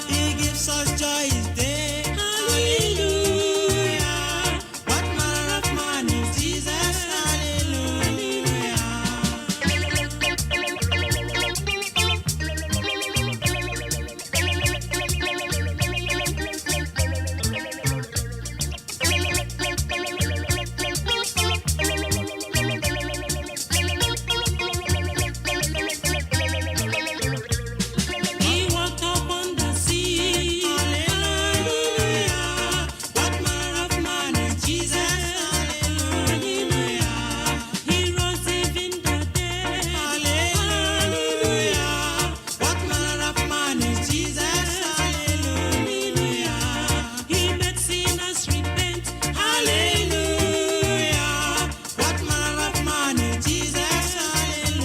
He gives us joy each day. Hallelujah. What manner of man is Jesus? Hallelujah. He walked upon the sea. Hallelujah. What manner of man is Jesus? Hallelujah. He rose even the dead. Hallelujah. What manner of man is Jesus? Hallelujah. He made sinners repent. Hallelujah. What manner of man is Jesus? Hallelujah.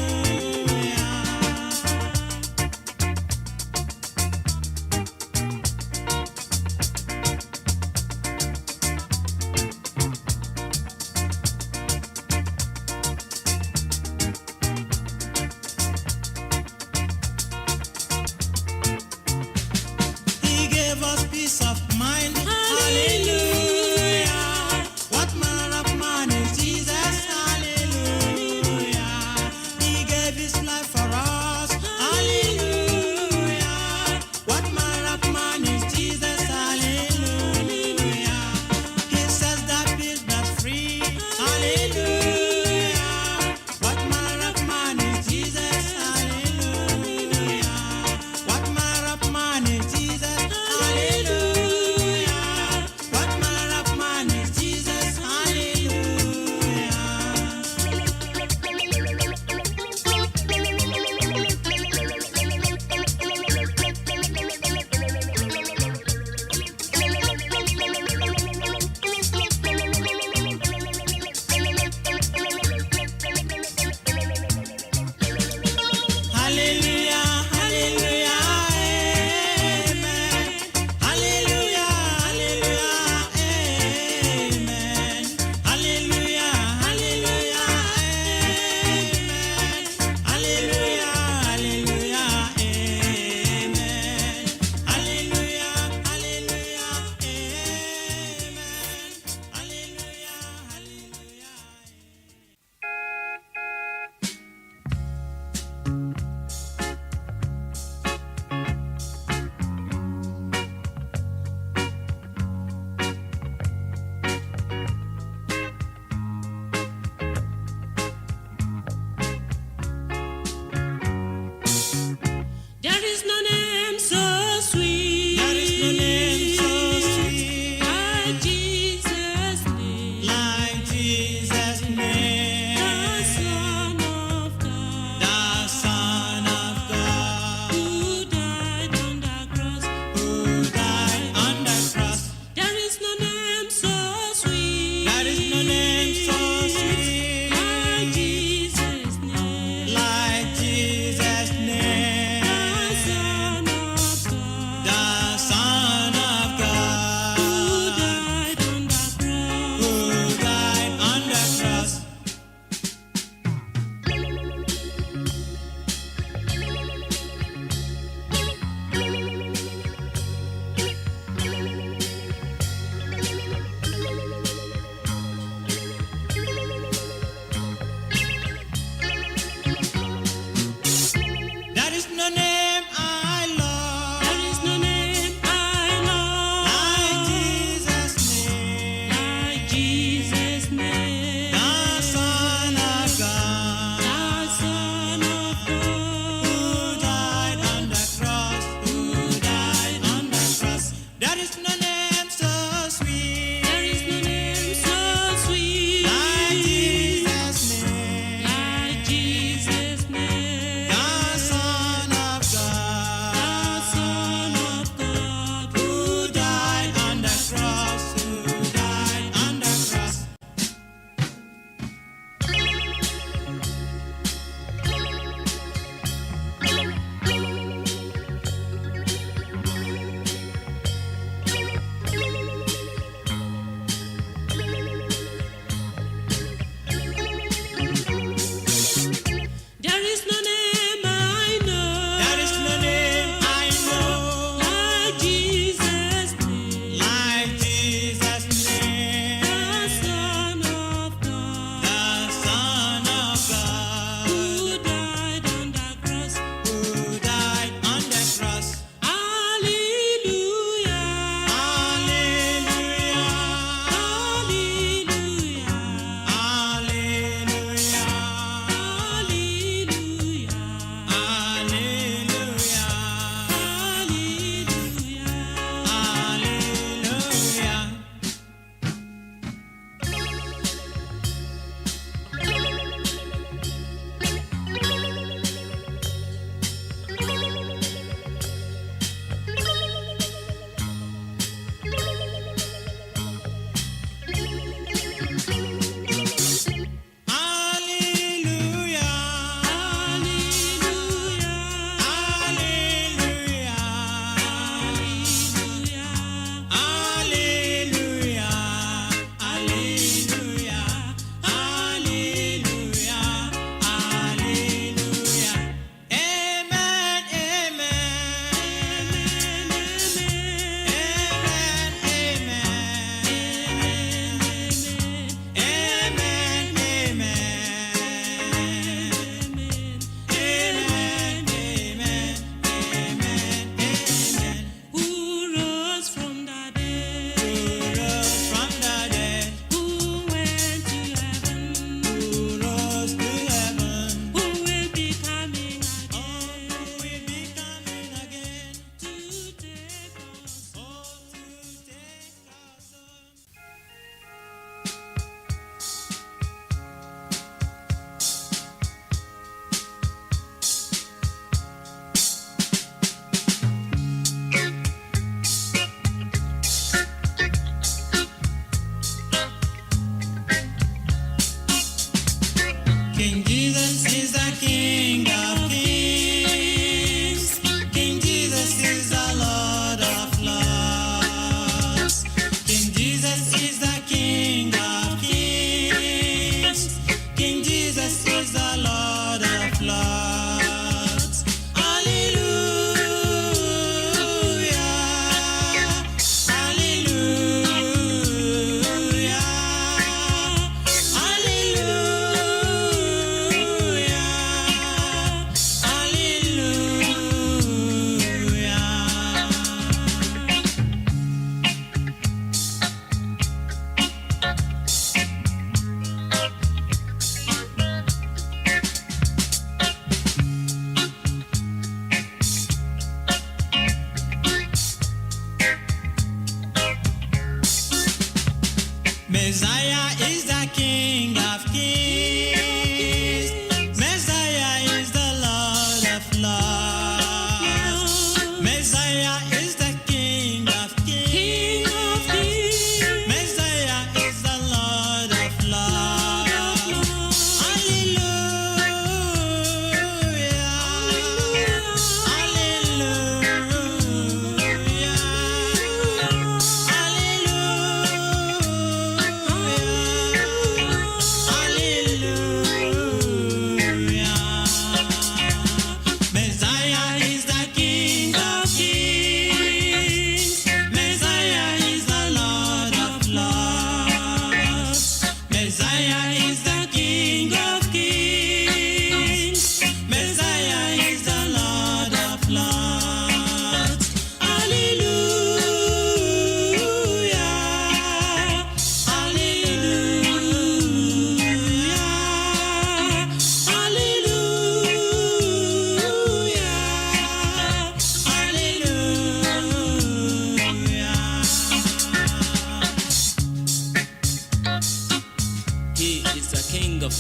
He gave us peace of mind. Hallelujah. What manner of man is Jesus? Hallelujah. He gave his life for us. Hallelujah. What manner of man is Jesus? Hallelujah. He sets the prisoners free. Hallelujah. What manner of man is Jesus? Hallelujah. What manner of man is Jesus? Hallelujah. What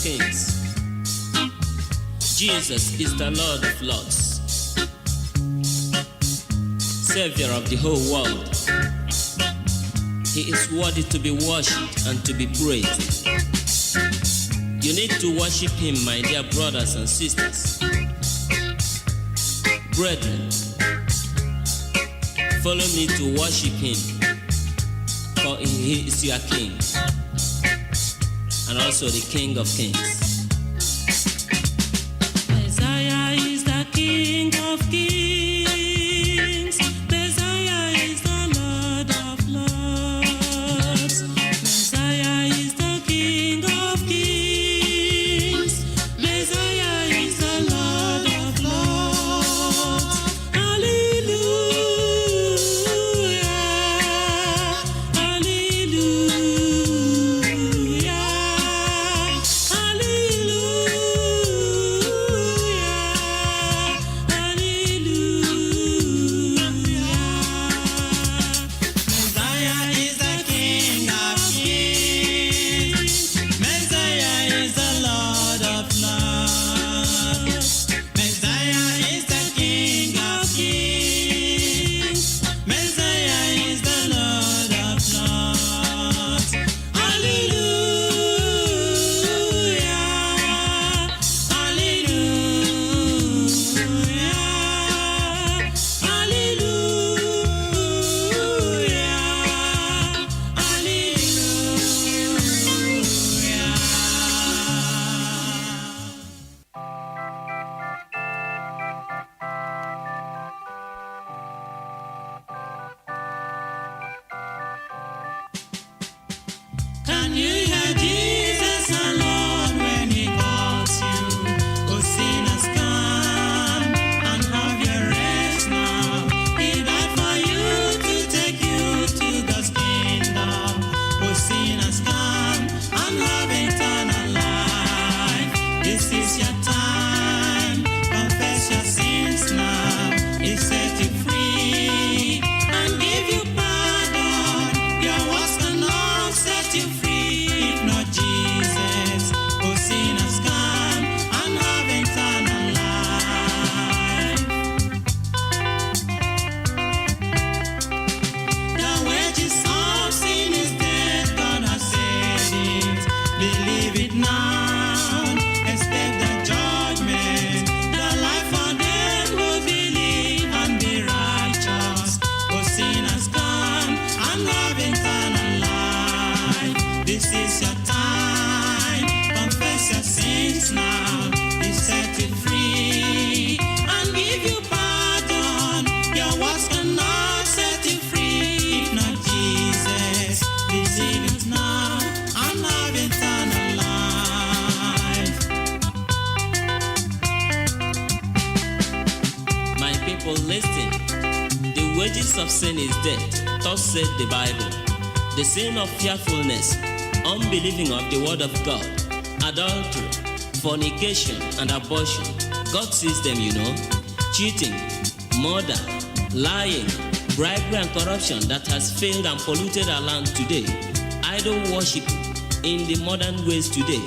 kings. Jesus is the Lord of lords, Savior of the whole world. He is worthy to be worshipped and to be praised. You need to worship him, my dear brothers and sisters. Brethren, follow me to worship him, for he is your king, and also the King of Kings. Messiah is the King of Kings. Messiah is the Lord of Lords. Messiah is the King of Kings. Messiah is the Lord of Lords. Hallelujah. Hallelujah. Can you hear Jesus our Lord when he calls you? Oh, sinners, come and have your rest now. He died for you to take you to God's kingdom. Oh, sinners, come and have eternal life. This is your time. Confess your sins now. He set you free and give you pardon. Your words cannot set you free if not Jesus. Oh, sinners, come and have eternal life. The wages of sin is death, God has said it. Believe it now, expect the judgment. The life for them who believe and be righteous. Oh, sinners, come and have eternal life. This is your time, confess your sins now. He set you free and give you pardon. Your words cannot set you free if not Jesus. Believe it now and have eternal life. My people, listen. The wages of sin is death, thus said the Bible. The sin of fearfulness, unbelieving of the word of God, adultery, fornication, and abortion. God sees them, you know. Cheating, murder, lying, bribery, and corruption that has failed and polluted our land today. Idol worship in the modern ways today.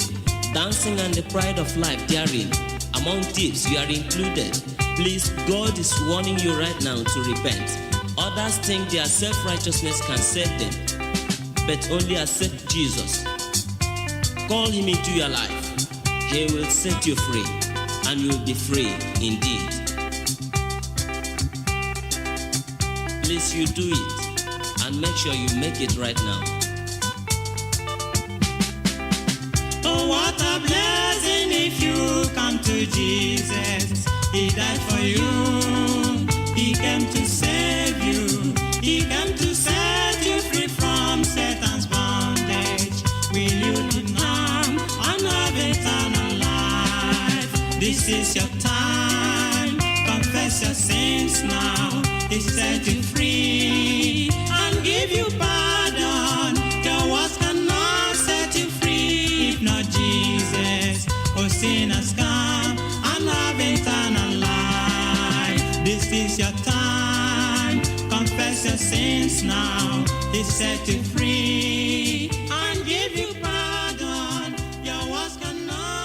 Dancing and the pride of life therein. Among thieves, you are included. Please, God is warning you right now to repent. Others think their self-righteousness can save them, but only accept Jesus. Call him into your life. He will set you free, and you will be free indeed. Please, you do it, and make sure you make it right now. Oh, what a blessing if you come to Jesus. He died for you. He came to save you. He came to set you free from Satan's bondage. Will you lean on and have eternal life? This is your time. Confess your sins now. He set you free and give you pardon. Your words cannot set you free if not Jesus. Oh, sinners, come and have eternal life. This is your time. Confess your sins now. He set you free and give you pardon. Your words cannot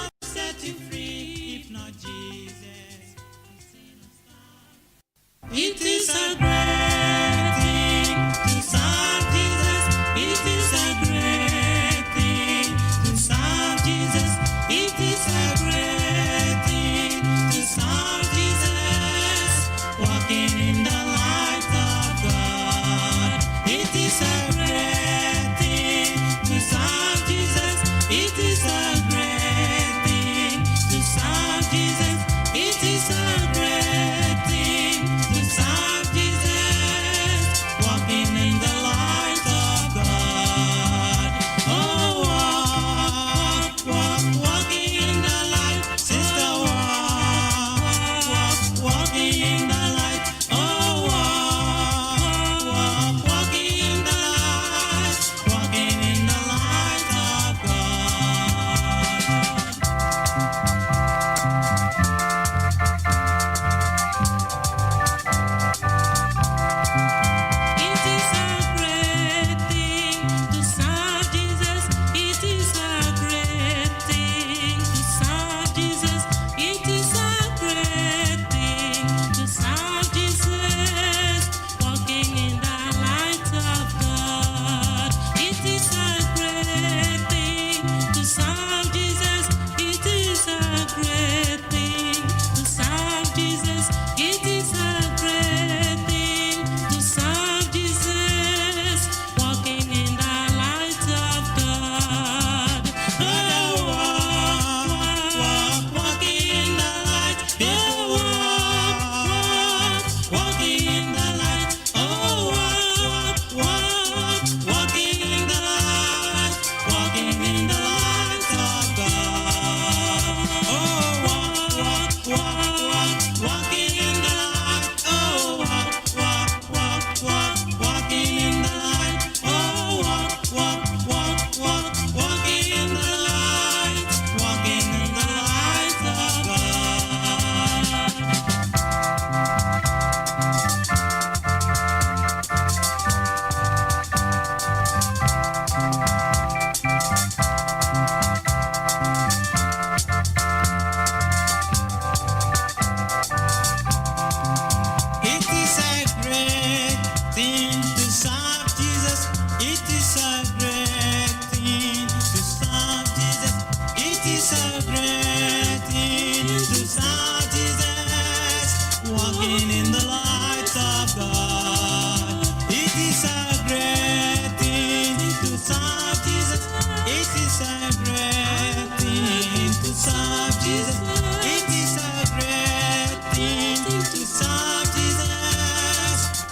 is a great thing to serve Jesus. It is a great thing to serve Jesus. It is a great thing to serve Jesus.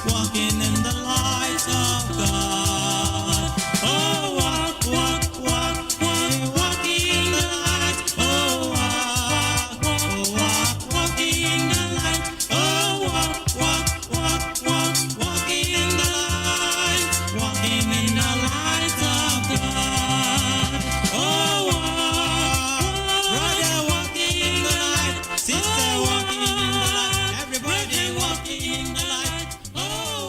Walking in the light of God. Oh, walk, walk, walk, walk, walking in the light. Oh, walk, walking in the light. Oh, walk, walk, walk, walk, walking in the light. Walking in the light of God. Oh, walk, brother, walking in the light. Sister, walking in the light. Everybody walking in the light. Oh,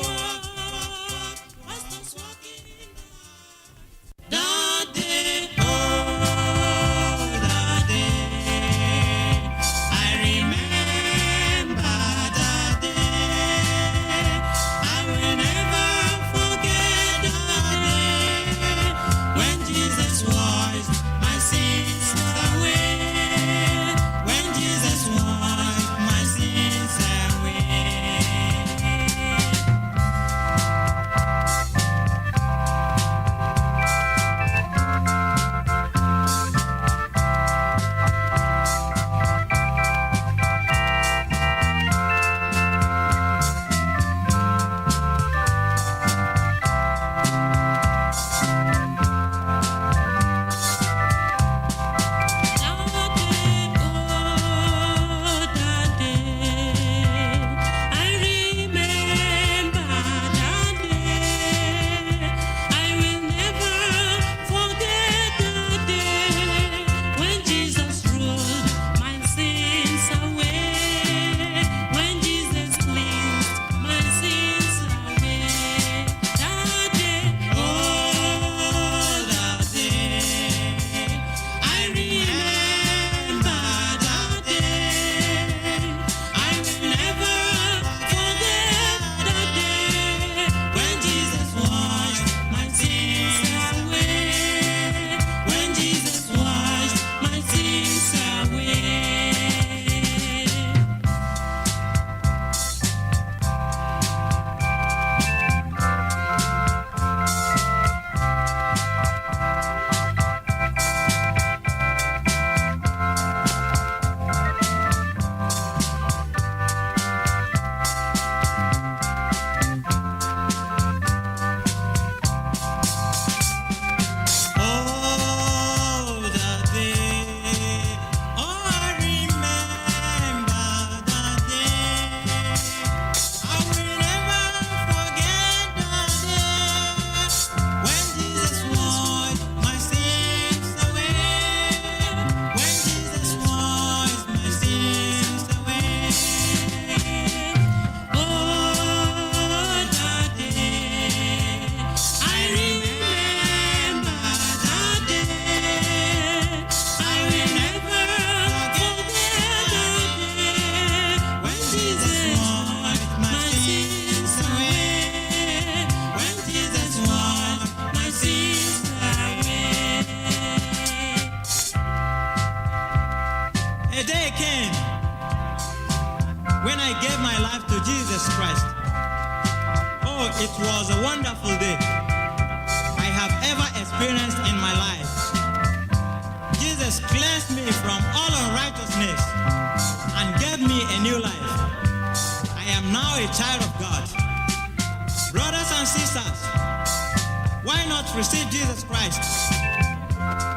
walk, walk, pastors walking in the light. That day, oh, that day, I remember that day. I will never forget that day when Jesus washed my sins away. When Jesus washed my sins away. A day came when I gave my life to Jesus Christ. Oh, it was a wonderful day I have ever experienced in my life. Jesus cleansed me from all unrighteousness and gave me a new life. I am now a child of God. Brothers and sisters, why not receive Jesus Christ?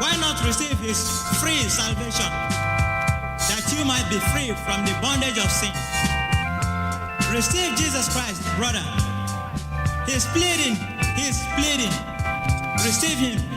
Why not receive his free salvation, that you might be free from the bondage of sin? Receive Jesus Christ, brother. He's pleading. Receive him.